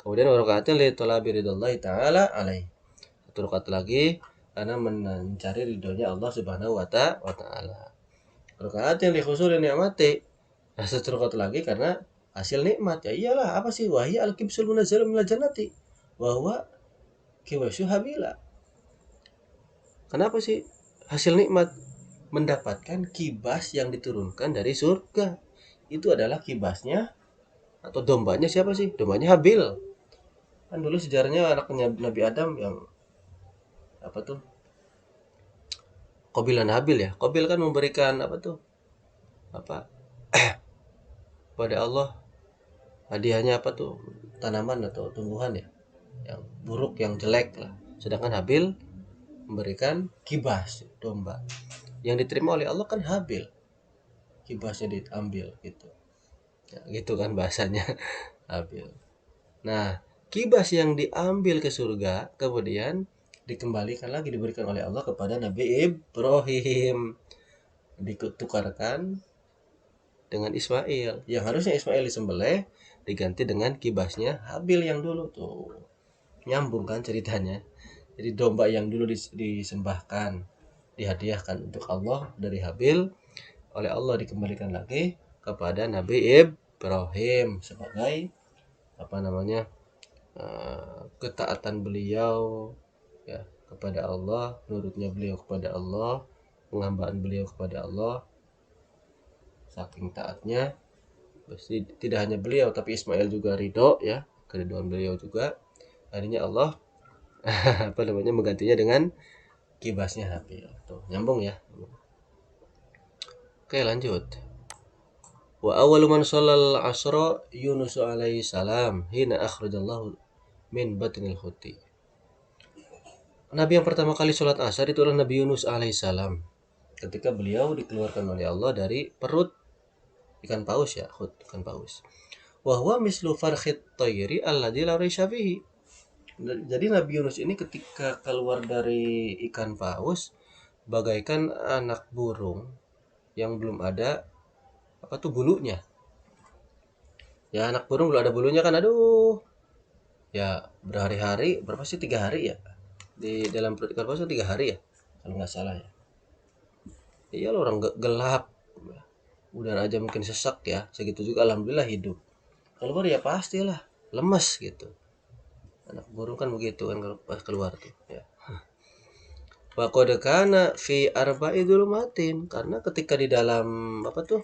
A: Kemudian rakaatin li talabi ridallahi taala alaih. 1 rakaat lagi karena mencari ridhonya Allah Subhanahu wa taala. Rakaatin li husuli ni'mati. Nah, 1 rakaat lagi karena hasil nikmat. Ya iyalah, apa sih? Wahya al-kibsul munazzal minal jannati wa huwa kiwasyu habila. Kenapa sih hasil nikmat? Mendapatkan kibas yang diturunkan dari surga. Itu adalah kibasnya atau dombanya siapa sih? Dombanya Habil. Kan dulu sejarahnya anaknya Nabi Adam yang apa tuh? Qabil dan Habil ya. Qabil kan memberikan apa tuh? Apa? Pada Allah hadiahnya apa tuh? Tanaman atau tumbuhan ya. Yang buruk, yang jelek lah. Sedangkan Habil memberikan kibas domba. Yang diterima oleh Allah kan Habil. Kibasnya diambil gitu. Ya, gitu kan bahasanya Habil. Nah, kibas yang diambil ke surga kemudian dikembalikan lagi, diberikan oleh Allah kepada Nabi Ibrahim, ditukarkan dengan Ismail. Yang harusnya Ismail disembelih diganti dengan kibasnya Habil yang dulu tuh. Nyambung kan ceritanya. Jadi domba yang dulu disembahkan, dihadiahkan untuk Allah dari Habil, oleh Allah dikembalikan lagi kepada Nabi Ibrahim sebagai apa namanya? Ketaatan beliau ya kepada Allah, nurutnya beliau kepada Allah, penghambaan beliau kepada Allah, saking taatnya. Pasti tidak hanya beliau tapi Ismail juga ridho ya, keriduan beliau juga. Akhirnya Allah apa namanya menggantinya dengan kibasnya Habil. Tuh, nyambung ya. Oke, lanjut. Wa awwalu man shallal asra Yunus alaihi salam hina akhrajallahu min batnil huti. Nabi yang pertama kali sholat asar itu adalah Nabi Yunus alaihissalam. Ketika beliau dikeluarkan oleh Allah dari perut ikan paus ya, ikan paus. Wa huwa mislu farkhit tayri alladzi la raisha fihi. Jadi Nabi Yunus ini ketika keluar dari ikan paus bagaikan anak burung yang belum ada apa tuh bulunya. Ya anak burung belum ada bulunya kan, aduh. Ya berhari-hari, berapa sih 3 hari ya? Di dalam perut ikan paus 3 hari ya, kalau nggak salah ya. Iya orang gelap, udara aja mungkin sesak ya, segitu juga alhamdulillah hidup. Keluar ya pastilah lemes gitu. Anak burung kan begitu kan kalau pas keluar tuh ya. Wa qad kana fi arba'i dzulumatin, karena ketika di dalam apa tuh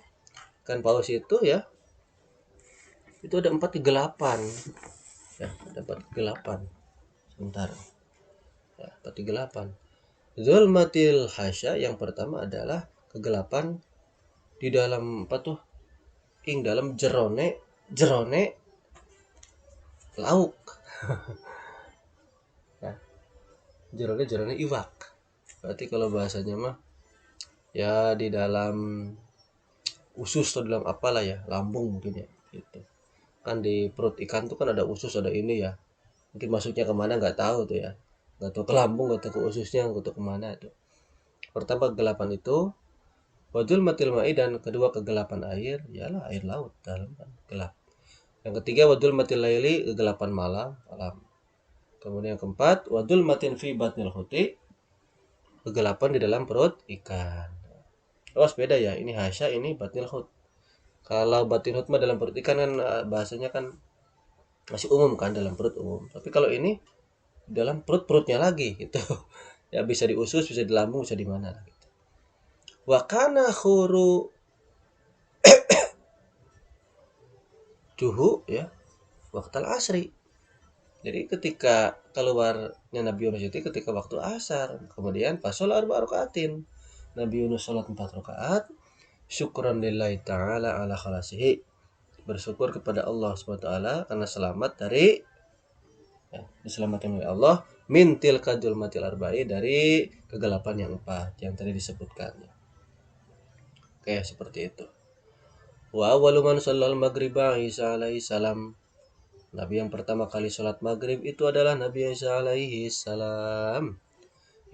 A: kan paus itu ya, itu ada 4 kegelapan. Ya, ada 4 kegelapan. Sebentar. Ya, 4 kegelapan. Zulmatil hasya yang pertama adalah kegelapan di dalam apa tuh? Ing dalam jerone lauk. Nah, jerone iwak. Berarti kalau bahasanya mah ya di dalam usus atau dalam apalah ya, lambung mungkin ya gitu. Kan di perut ikan tuh kan ada usus, ada ini ya. Mungkin masuknya kemana nggak tahu tuh ya. Nggak tahu ke lambung, nggak tahu ke ususnya, nggak tahu kemana tuh. Pertama kegelapan itu wajul matil ma'i, dan kedua kegelapan air, yalah air laut dalam kan gelap. Yang ketiga wadul matil laili, kegelapan malam. Kemudian yang keempat wadul matin fi batnil huti, kegelapan di dalam perut ikan. Oh beda ya, ini hasya, ini batnil hut. Kalau batin hut mah dalam perut ikan kan bahasanya kan masih umum kan, dalam perut umum. Tapi kalau ini dalam perut-perutnya lagi gitu. Ya bisa di usus, bisa di lambung, bisa di mana gitu. Wa kana khuru juhu ya waqtal asri. Jadi ketika keluarnya Nabi Yunus itu ketika waktu asar, kemudian fasol arba rakaatin. Nabi Yunus salat 4 rakaat, syukran lillahi ta'ala ala khalasihi. Bersyukur kepada Allah Subhanahu wa taala karena selamat dari ya, diselamatkan oleh Allah mintil kadul matil arba'i dari kegelapan yang 4 yang tadi disebutkan. Oke, seperti itu. Wa awwalu man shallal maghriba Isa alaihi salam. Nabi yang pertama kali sholat maghrib itu adalah Nabi Isa alaihi salam.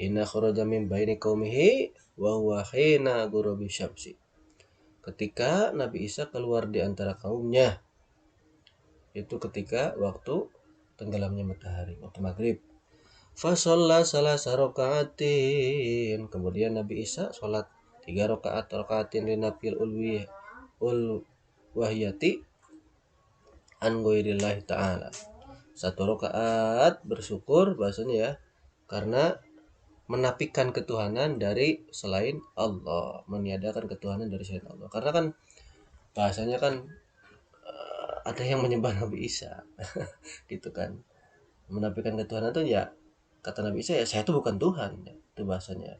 A: Inna kharaja min baini qaumihi wa huwa hina ghurubi syamsi. Ketika Nabi Isa keluar di antara kaumnya, itu ketika waktu tenggelamnya matahari, waktu maghrib. Fa shalla salasa rakaatin. Kemudian Nabi Isa sholat 3 rakaatin linafil ul wahyati an ghairillahi ta'ala. 1 rakaat bersyukur bahasanya ya, karena menafikan ketuhanan dari selain Allah, meniadakan ketuhanan dari selain Allah. Karena kan bahasanya kan ada yang menyembah Nabi Isa gitu kan. Menafikan ketuhanan itu ya kata Nabi Isa ya saya itu bukan Tuhan ya. Itu bahasanya.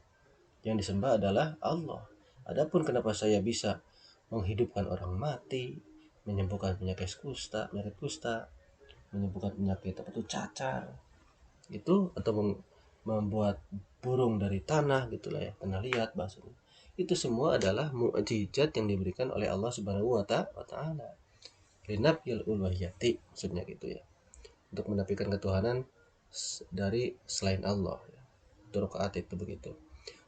A: Yang disembah adalah Allah. Adapun kenapa saya bisa menghidupkan orang mati, menyembuhkan penyakit kusta, menyembuhkan penyakit apa tuh cacar itu, atau membuat burung dari tanah gitulah ya, tanah liat bahasanya, itu semua adalah mukjizat yang diberikan oleh Allah Subhanahu wa taala linafil uluhiyati, maksudnya gitu ya, untuk menafikan ketuhanan dari selain Allah ya. Itu rakaat itu begitu.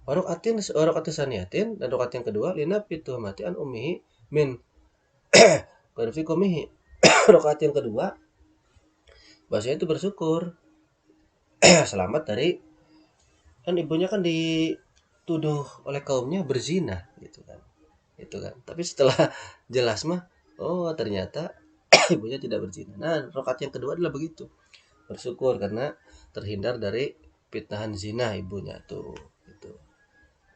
A: Warakatin saniatin, dan rakaat yang kedua linafil tuhmati an ummihi min qarfikumihi. Rakaat yang kedua bahasanya itu bersyukur selamat dari, kan ibunya kan dituduh oleh kaumnya berzina gitu kan, itu kan, tapi setelah jelas mah oh ternyata ibunya tidak berzina. Nah rakaat yang kedua adalah begitu, bersyukur karena terhindar dari fitnahan zina ibunya tuh itu.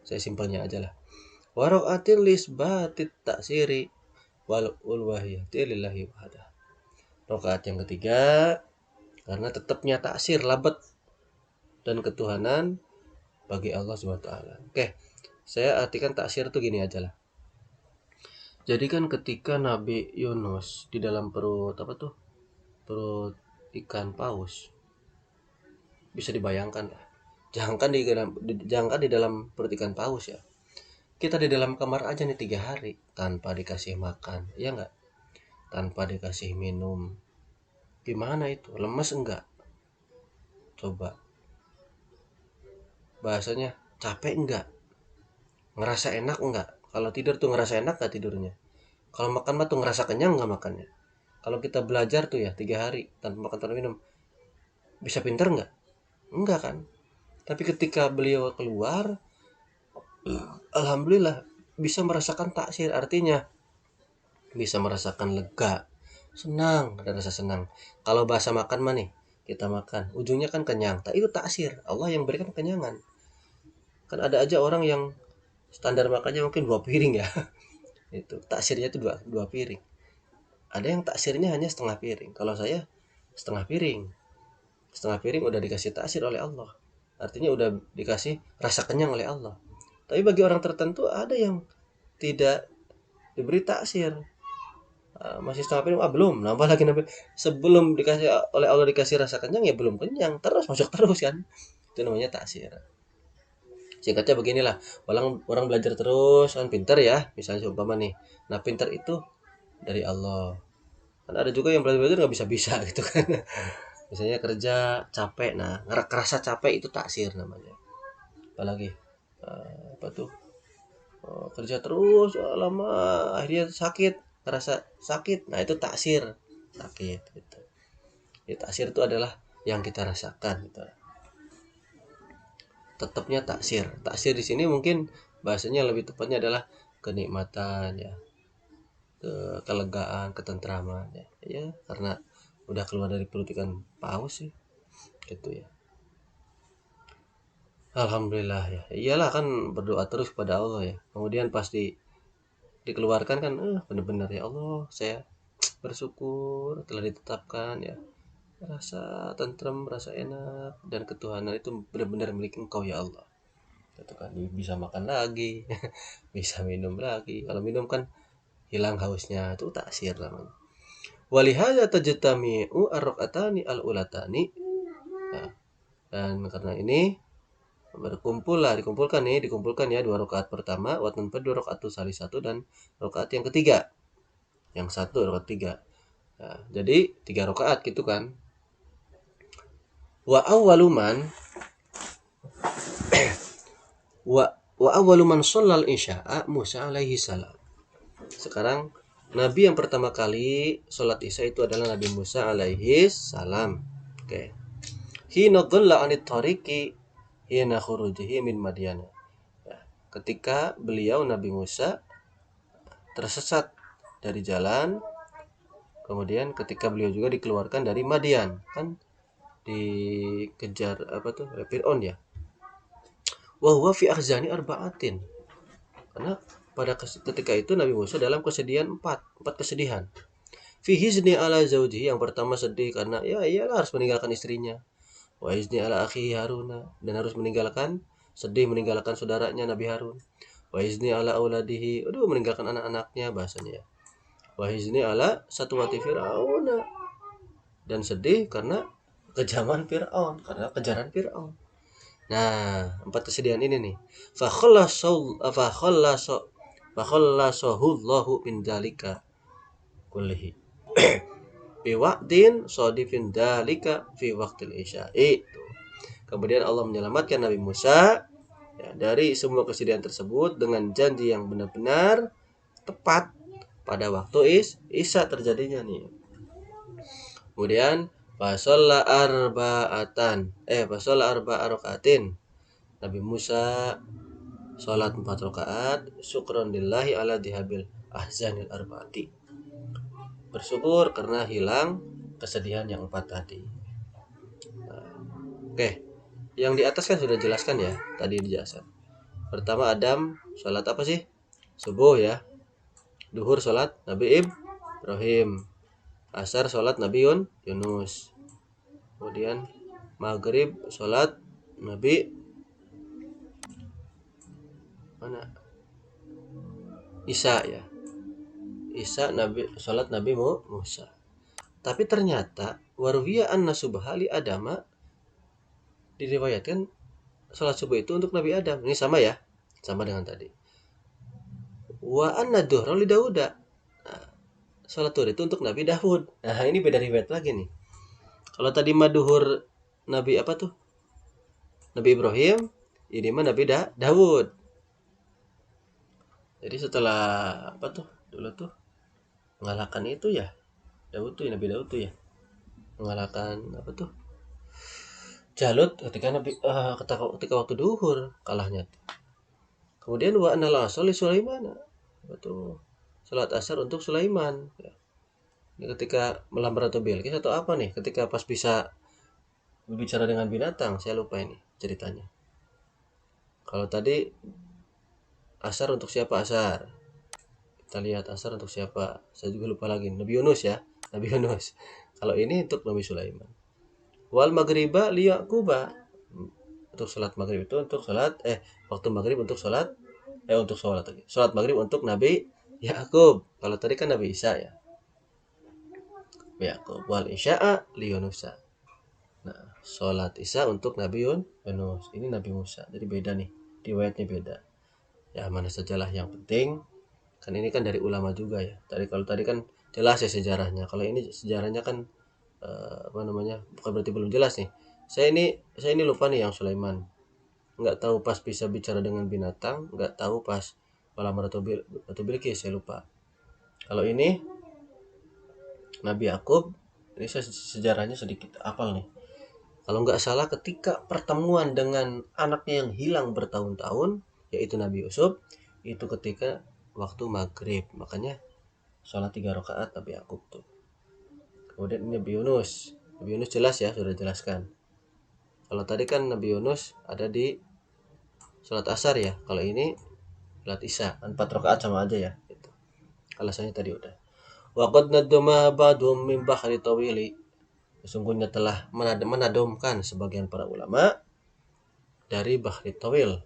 A: Saya simpelnya aja lah. Warakatil lisbatit taksiri wal ulwahiyati lillahi wahdah. Rakaat yang ketiga karena tetapnya taksir labat dan ketuhanan bagi Allah Subhanahu wa taala. Oke, saya artikan taksir itu gini aja lah. Jadi kan ketika Nabi Yunus di dalam perut apa tuh? Perut ikan paus. Bisa dibayangkan lah. Jangankan di dalam perut ikan paus ya. Kita di dalam kamar aja nih 3 hari tanpa dikasih makan, ya enggak? Tanpa dikasih minum. Gimana itu? Lemes enggak? Coba. Bahasanya capek enggak? Ngerasa enak enggak? Kalau tidur tuh ngerasa enak enggak tidurnya? Kalau makan mah tuh ngerasa kenyang enggak makannya? Kalau kita belajar tuh ya 3 hari tanpa makan tanpa minum, bisa pinter enggak? Enggak kan? Tapi ketika beliau keluar, alhamdulillah bisa merasakan taksir, artinya bisa merasakan lega, senang, ada rasa senang. Kalau bahasa makan mah nih, kita makan, ujungnya kan kenyang. Itu taksir, Allah yang berikan kenyangan. Kan ada aja orang yang standar makannya mungkin 2 piring ya. Itu taksirnya itu dua piring. Ada yang taksirnya hanya setengah piring. Kalau saya setengah piring. Setengah piring udah dikasih taksir oleh Allah. Artinya udah dikasih rasa kenyang oleh Allah. Tapi bagi orang tertentu ada yang tidak diberi taksir. Masih setengah piring, belum, nambah lagi nambah. Sebelum dikasih oleh Allah dikasih rasa kenyang ya belum kenyang, terus masuk terus kan. Itu namanya taksir. Singkatnya beginilah, orang belajar terus kan pintar ya, misalnya seumpama nih. Nah, pintar itu dari Allah. Kan ada juga yang belajar nggak bisa-bisa gitu kan. Misalnya kerja capek, nah ngerasa capek itu taksir namanya. Apalagi apa tuh, kerja terus lama akhirnya sakit, ngerasa sakit, nah itu taksir, sakit gitu ya. Taksir itu adalah yang kita rasakan gitu. Tetapnya taksir di sini mungkin bahasanya lebih tepatnya adalah kenikmatan ya, kelegaan, ketentraman ya, ya karena udah keluar dari perut ikan paus sih gitu ya. Alhamdulillah ya. Iyalah kan berdoa terus kepada Allah ya. Kemudian pasti dikeluarkan kan, benar-benar ya Allah, saya bersyukur telah ditetapkan ya. Rasa tentrem, rasa enak dan ketuhanan itu benar-benar milik Engkau ya Allah. Itu kan bisa makan lagi, bisa minum lagi. Kalau minum kan hilang hausnya, itu taksir namanya. Walihada tajtami'u ar-rak'atani al-ulatani. Nah, dan karena ini dikumpulkan ya dua rakaat pertama wa tanpa dua rakaat salis satu dan rakaat yang ketiga, yang satu rakaat tiga. Nah, jadi 3 rakaat gitu kan. Wa awwaluman wa wa awwaluman shallal isya'a Musa alaihi salam. Sekarang Nabi yang pertama kali sholat Isya itu adalah Nabi Musa alaihi salam. Oke. Hina dhalla 'anit tariqi hina khurujihi min Madyana. Ya, ketika beliau Nabi Musa tersesat dari jalan, kemudian ketika beliau juga dikeluarkan dari Madian, kan dikejar apa tuh Fir'aun ya. Wa huwa fi akhzani arba'atin. Karena pada ketika itu Nabi Musa dalam kesedihan empat kesedihan. Fi hizni ala zaujihi, yang pertama sedih karena ya iyalah harus meninggalkan istrinya. Wa hizni ala akhihi Haruna, dan harus sedih meninggalkan saudaranya Nabi Harun. Wa hizni ala auladihi, meninggalkan anak-anaknya bahasanya ya. Wa hizni ala satwati Fir'auna, dan sedih karena kejaman Fir'aun, karena kejaran Fir'aun. Nah, 4 kesedihan ini nih. Fa khallasahu Allahu min dzalika kullihi. Bi waqtin sodifin dzalika fi waqtil isya'i. Kemudian Allah menyelamatkan Nabi Musa ya, dari semua kesedihan tersebut dengan janji yang benar-benar tepat pada waktu Isya terjadinya nih. Kemudian fasalla arba'a rakaatin. Nabi Musa salat 4 rakaat syukron lillahi ala dihabil ahzanil arba'ati. Bersyukur karena hilang kesedihan yang 4 tadi. Nah, oke. Yang di atas kan sudah jelaskan ya, tadi dijelaskan. Pertama Adam salat apa sih? Subuh ya. Duhur salat Nabi Ibrahim. Asar salat Nabi Yunus. Kemudian maghrib salat Nabi mana? Isa ya. Isa salat Nabi Musa. Tapi ternyata warwiya anna subhali adama, diriwayatkan salat subuh itu untuk Nabi Adam. Ini sama ya, sama dengan tadi. Wa anna dhuhra li Dauda. Nah, salat zuhur itu untuk Nabi Daud. Nah, ini beda riwayat lagi nih. Kalau tadi maduhur Nabi apa tuh? Nabi Ibrahim, ini mah Nabi Daud. Jadi setelah apa tuh? Dulu tuh mengalahkan itu ya. Nabi Daud tuh ya. Mengalahkan apa tuh? Jalut ketika waktu duhur kalahnya. Kemudian wa anal asr li Sulaiman. Betul. Salat asar untuk Sulaiman. Ya. Ketika melamar atau Bilqis atau apa nih? Ketika pas bisa berbicara dengan binatang, saya lupa ini ceritanya. Kalau tadi asar untuk siapa asar? Kita lihat asar untuk siapa? Saya juga lupa lagi. Nabi Yunus ya. Nabi Yunus. Kalau ini untuk Nabi Sulaiman. Wal maghriba li Yaquba. Untuk salat maghrib itu untuk salat waktu maghrib untuk salat lagi. Salat maghrib untuk Nabi Yakub. Kalau tadi kan Nabi Isa ya. Yakub. Wal isya'a li Yunusa. Nah, salat Isya untuk Nabi Yunus. Ini Nabi Musa. Jadi beda nih. Riwayatnya beda. Ya mana sajalah yang penting. Kan ini kan dari ulama juga ya. Kalau tadi kan jelas ya sejarahnya. Kalau ini sejarahnya kan bukan berarti belum jelas nih. Saya ini lupa nih yang Sulaiman. Nggak tahu pas bisa bicara dengan binatang, nggak tahu pas melamar atau Bilqis, saya lupa. Kalau ini Nabi Yakub, ini saya sejarahnya sedikit hafal nih. Kalau nggak salah ketika pertemuan dengan anaknya yang hilang bertahun-tahun, yaitu Nabi Yusuf, itu ketika waktu maghrib. Makanya sholat 3 rakaat Nabi Yakub tuh. Kemudian ini Nabi Yunus. Nabi Yunus jelas ya, sudah jelaskan. Kalau tadi kan Nabi Yunus ada di sholat asar ya. Kalau ini sholat isya, 4 rakaat sama aja ya. Gitu. Alasannya tadi udah. Wa qad nadama ba'dhum min bahri tawili. Sesungguhnya telah menadomkan sebagian para ulama dari bahri tawil.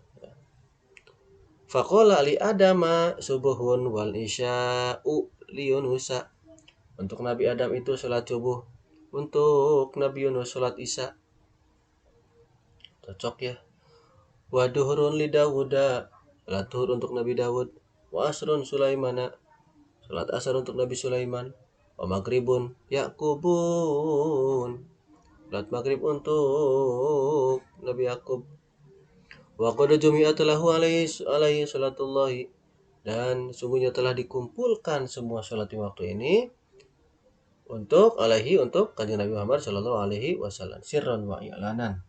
A: Faqala li adama subuhun wal isya'u li yunusa. Untuk Nabi Adam itu sholat subuh, untuk Nabi Yunus sholat isya. Cocok ya. Wa duhurun li Dawuda, sholat duhur untuk Nabi Dawud. Wa asrun Sulaimana, sholat asar untuk Nabi Sulaiman. Wa maghribun Yakubun, sholat maghrib untuk Nabi Yakub. Wa qad jumi'at lahu alaihi salatullahi, dan sungguhnya telah dikumpulkan semua sholat di waktu ini untuk kanjeng Nabi Muhammad Shallallahu Alaihi Wasallam, sirron wa i'lanan,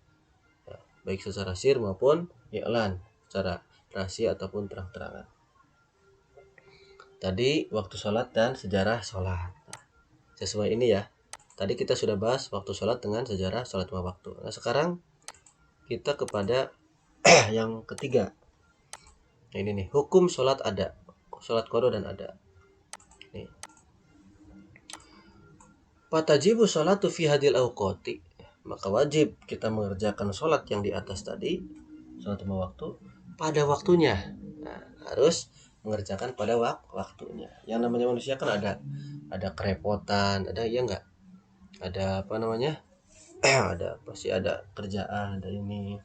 A: ya, baik secara sir maupun i'lan, secara rahasia ataupun terang-terangan. Tadi waktu sholat dan sejarah sholat. Nah, sesuai ini ya. Tadi kita sudah bahas waktu sholat dengan sejarah sholat 5 waktu. Nah sekarang kita kepada yang ketiga. Nah, ini nih, hukum sholat ada, sholat qada dan ada. Nih. Fatajibu sholatu fi hadil awqati, maka wajib kita mengerjakan sholat yang di atas tadi, sholat 5 waktu, pada waktunya. Nah, harus mengerjakan pada waktunya. Yang namanya manusia kan ada kerepotan, ada ya enggak? Ada apa namanya? ada pasti ada kerjaan, ada ini.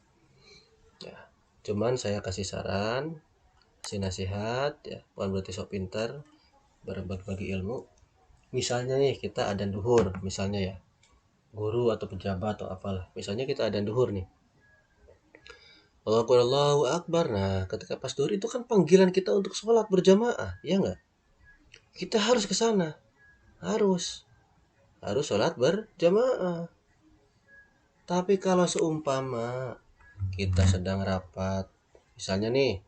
A: Ya, cuman saya kasih saran, kasih nasihat ya, bukan berarti sok pintar, berbagi ilmu. Misalnya nih kita adzan duhur, misalnya ya, guru atau pejabat atau apalah, misalnya kita adzan duhur nih, Allahu Akbar. Nah ketika pas duhur itu kan panggilan kita untuk sholat berjamaah, ya enggak? Kita harus ke sana, harus sholat berjamaah. Tapi kalau seumpama kita sedang rapat, misalnya nih,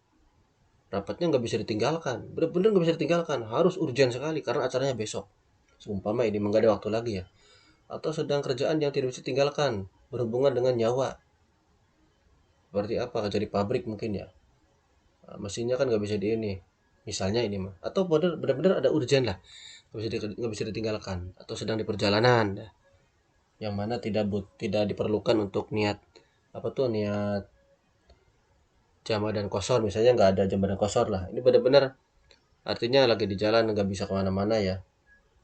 A: rapatnya nggak bisa ditinggalkan, bener-bener nggak bisa ditinggalkan, harus urgent sekali karena acaranya besok, seumpama ini nggak ada waktu lagi ya, atau sedang kerjaan yang tidak bisa ditinggalkan berhubungan dengan nyawa, seperti apa, kerja di pabrik mungkin ya, nah, mesinnya kan nggak bisa di ini, misalnya ini mah, atau benar-benar ada urgent lah, nggak bisa ditinggalkan, atau sedang di perjalanan yang mana tidak diperlukan untuk niat apa tuh, niat jama dan kosor, misalnya nggak ada jama dan kosor lah, ini benar-benar artinya lagi di jalan nggak bisa kemana-mana ya,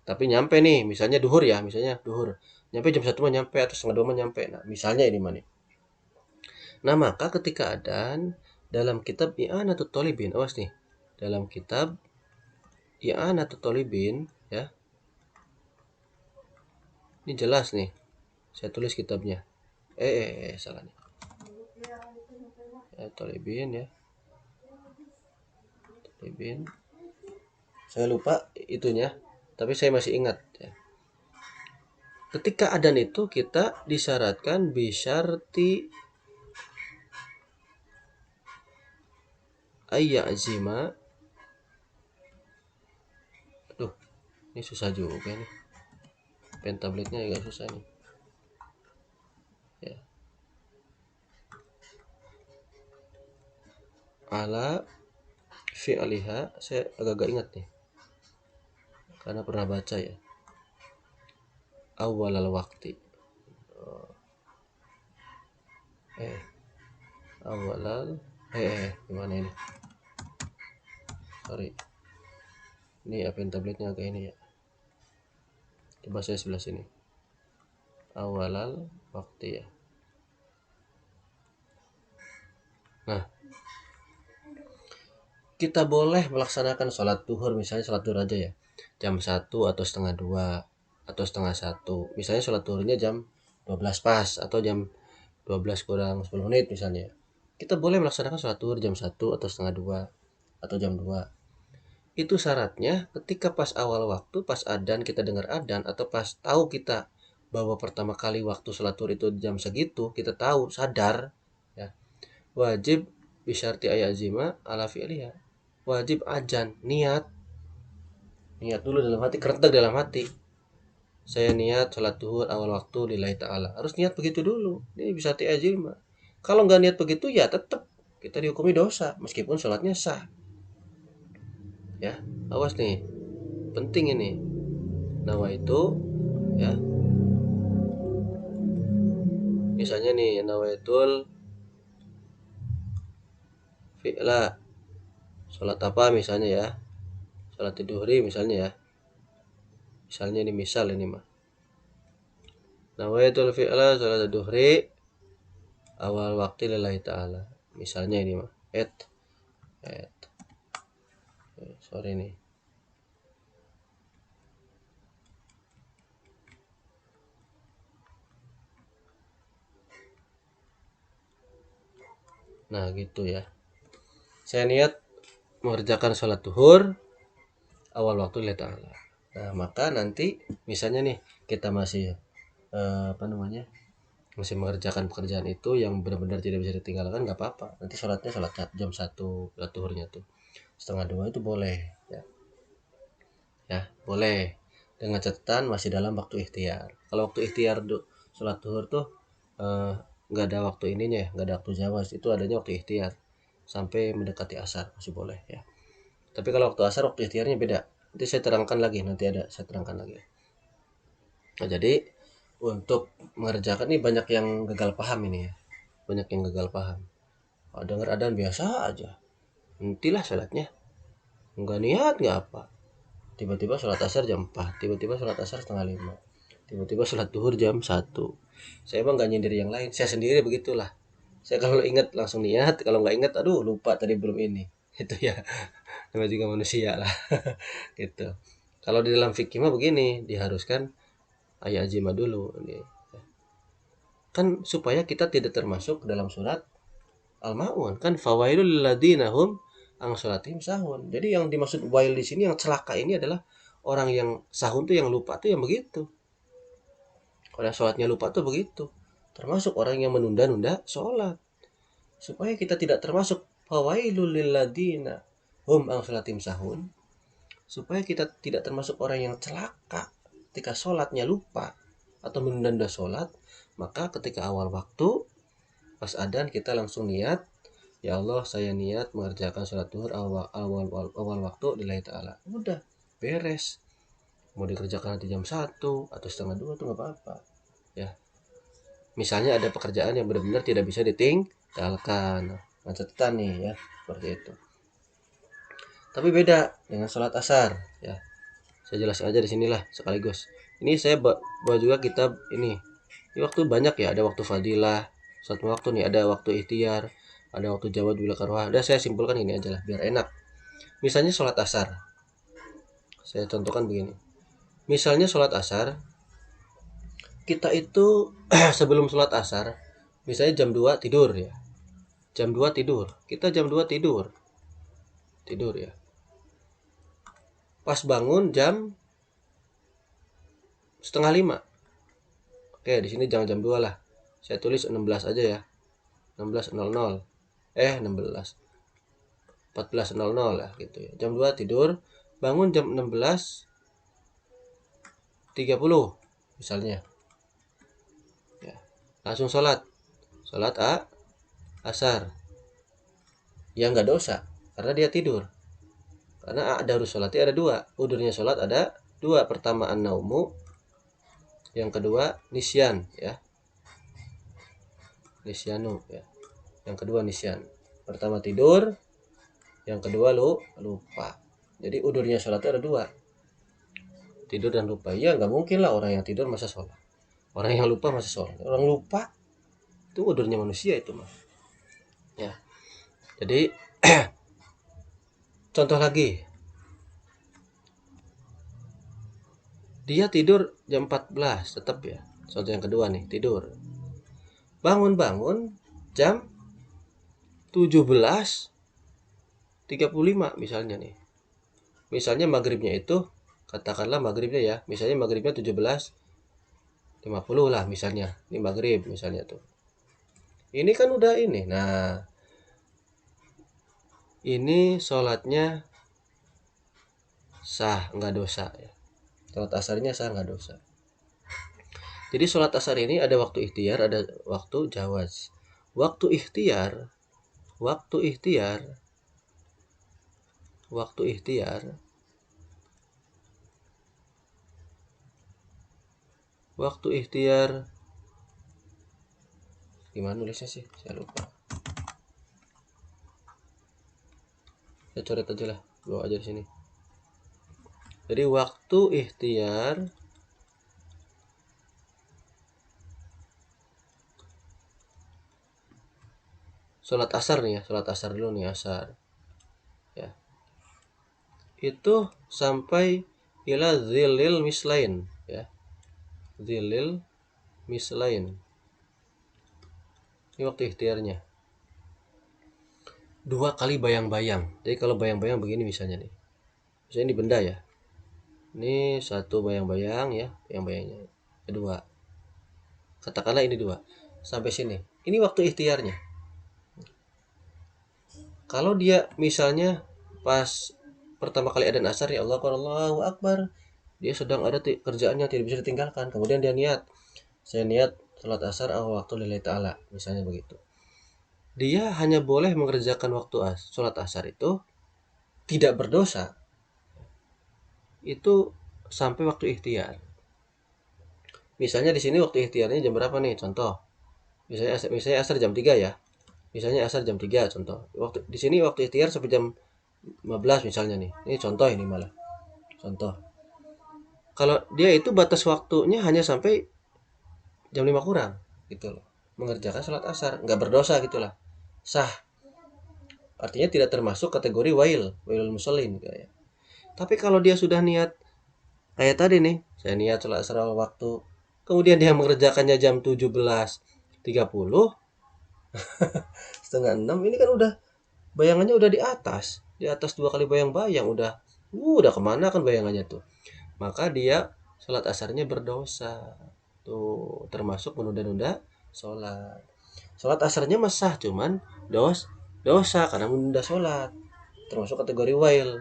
A: tapi nyampe nih, misalnya duhur ya, misalnya duhur nyampe jam 1 mah nyampe, atau setengah 2 mah nyampe, nah misalnya ini mana. Nah maka ketika adzan dalam kitab I'anatut Thalibin, awas nih, dalam kitab I'anatut Thalibin ya, ini jelas nih, saya tulis kitabnya, salah nih ya, Thalibin ya, Thalibin, saya lupa itunya, tapi saya masih ingat ya. Ketika adzan itu kita disyaratkan bisyarti ayya'zima. Aduh, ini susah juga nih. Pen tabletnya agak susah nih. Ya. Ala fi'liha, saya agak ingat nih. Karena pernah baca ya. Awalal waqti. Awalal gimana ini? Sorry. Ini pen tabletnya agak ini ya. Coba saya sebelah sini. Awalal waktu ya. Nah, kita boleh melaksanakan sholat duhur, misalnya sholat duhur aja ya, jam 1 atau setengah 2 atau setengah 1, misalnya sholat duhurnya jam 12 pas atau jam 12 kurang 10 menit misalnya. Kita boleh melaksanakan sholat duhur jam 1 atau setengah 2 atau jam 2. Itu syaratnya ketika pas awal waktu, pas adzan kita dengar adzan, atau pas tahu kita bahwa pertama kali waktu sholat duhur itu jam segitu, kita tahu, sadar ya, wajib bisyarti ayazima ala fi'liha, wajib adzan, niat dulu dalam hati, kerentak dalam hati, saya niat sholat duhur awal waktu lillahi ta'ala, harus niat begitu dulu, ini bisa ayazima. Kalau nggak niat begitu ya tetap kita dihukumi dosa meskipun sholatnya sah. Ya, awas nih, penting ini. Nawaitu, ya, misalnya nih nawaitul fi'la, sholat apa misalnya ya, sholat duhri misalnya ya, misalnya ini misal ini mah, nawaitul fi'la sholat duhri awal waktu lillahi ta'ala, misalnya ini mah, sorry nih. Nah gitu ya, saya niat mengerjakan sholat duhur awal waktu lillahi ta'ala. Nah maka nanti misalnya nih kita masih masih mengerjakan pekerjaan itu yang benar-benar tidak bisa ditinggalkan, nggak apa-apa. Nanti sholatnya sholat jam 1 sholat duhurnya tuh 1:30 itu boleh ya boleh, dengan catatan masih dalam waktu ikhtiar. Kalau waktu ikhtiar sholat duhur tuh nggak ada waktu ininya ya, nggak ada waktu jawaz, itu adanya waktu ikhtiar sampai mendekati asar masih boleh ya. Tapi kalau waktu asar waktu ikhtiarnya beda, nanti saya terangkan lagi, saya terangkan lagi. Nah jadi untuk mengerjakan ini banyak yang gagal paham ini ya, banyak yang gagal paham. Dengar adzan biasa aja, nantilah sholatnya, nggak niat nggak apa, tiba-tiba sholat asar jam 4, tiba-tiba sholat asar 4:30, tiba-tiba sholat duhur jam 1. Saya emang nggak nyindir yang lain, saya sendiri begitulah. Saya kalau ingat langsung niat, kalau nggak ingat aduh lupa tadi belum ini itu ya, namanya juga manusia lah. Gitu. Kalau di dalam fikih mah begini, diharuskan ayat azimah dulu ini. Kan supaya kita tidak termasuk dalam surat Al-Maun, kan fawailul lilladzina hum an sholatihim sahun. Jadi yang dimaksud wail di sini, yang celaka ini adalah orang yang sahun tuh, yang lupa tuh yang begitu. Orang sholatnya lupa tuh begitu. Termasuk orang yang menunda-nunda sholat. Supaya kita tidak termasuk fawailul lilladzina hum an sholatihim sahun. Supaya kita tidak termasuk orang yang celaka ketika sholatnya lupa atau menunda sholat, maka ketika awal waktu pas adzan kita langsung niat, ya Allah saya niat mengerjakan sholat duhur awal waktu lillahi ta'ala. Udah beres. Mau dikerjakan nanti jam 1 atau 1:30 tuh nggak apa-apa ya. Misalnya ada pekerjaan yang benar-benar tidak bisa ditinggalkan, nah catatan nih ya, seperti itu. Tapi beda dengan sholat asar ya. Saya jelaskan aja di sinilah sekaligus. Ini saya bawa juga kitab ini. Ini waktu banyak ya, ada waktu fadilah, satu waktu nih, ada waktu ikhtiar, ada waktu jawad bila karwah. Udah saya simpulkan ini aja lah biar enak. Misalnya sholat asar, saya contohkan begini. Misalnya sholat asar, kita itu sebelum sholat asar, misalnya jam 2 tidur ya, jam 2 tidur, kita jam 2 tidur ya, pas bangun jam 4:30. Oke, di sini jangan jam 2 lah, saya tulis 16 aja ya, 16:00, 14:00 lah gitu ya. Jam 2 tidur, bangun jam 16:30 misalnya ya, langsung sholat asar ya, nggak dosa karena dia tidur. Karena ada harus sholatnya ada dua, udurnya sholat ada dua, pertama an-naumu, yang kedua nisyan ya, nisyanu ya, yang kedua nisyan. Pertama tidur, yang kedua lupa. Jadi udurnya sholat ada dua, tidur dan lupa. Ya nggak mungkin lah orang yang tidur masa sholat, orang yang lupa masa sholat. Orang lupa itu udurnya manusia itu mah ya. Jadi contoh lagi, dia tidur jam 14 tetap ya, contoh yang kedua nih, tidur bangun jam 17:35 misalnya nih. Misalnya maghribnya itu, katakanlah maghribnya ya, misalnya maghribnya 17:50 lah misalnya, ini maghrib misalnya tuh. Ini kan udah ini, nah ini sholatnya sah, nggak dosa ya. Sholat asarnya sah, nggak dosa. Jadi sholat asar ini ada waktu ikhtiar, ada waktu jawaz. Waktu ikhtiar waktu ikhtiar gimana nulisnya sih, saya lupa. Saya coret aja lah, bawa aja di sini. Jadi waktu ikhtiar sholat asar nih ya, sholat asar dulu nih, asar ya, itu sampai ila zilil mislain ya, zilil mislain, ini waktu ikhtiarnya 2 kali bayang-bayang. Jadi kalau bayang-bayang begini misalnya nih, misalnya ini benda ya, ini 1 bayang-bayang ya, bayang-bayangnya kedua, katakanlah ini 2 sampai sini, ini waktu ikhtiarnya. Kalau dia misalnya pas pertama kali adzan asar, ya Allah Allahu Akbar, dia sedang ada kerjaannya tidak bisa ditinggalkan, kemudian dia niat, saya niat salat asar awal waktu lillahi ta'ala, misalnya begitu. Dia hanya boleh mengerjakan waktu salat asar itu tidak berdosa itu sampai waktu ikhtiar. Misalnya di sini waktu ikhtiarnya jam berapa nih, contoh misalnya asar jam 3 ya, misalnya asar jam 3 contoh, waktu di sini waktu ikhtiar sampai jam 15 misalnya nih, ini contoh, ini malah contoh. Kalau dia itu batas waktunya hanya sampai jam 5 kurang gitu loh, mengerjakan sholat asar, nggak berdosa gitulah, sah, artinya tidak termasuk kategori wailul musallin gitu ya. Tapi kalau dia sudah niat kayak tadi nih, saya niat sholat asar waktu, kemudian dia mengerjakannya jam 17.30 setengah 6, ini kan udah bayangannya udah di atas 2 kali bayang-bayang, udah kemana kan bayangannya tuh, maka dia sholat asarnya berdosa tuh, termasuk menunda-nunda sholat asarnya sah, cuman dosa karena menunda sholat, termasuk kategori wail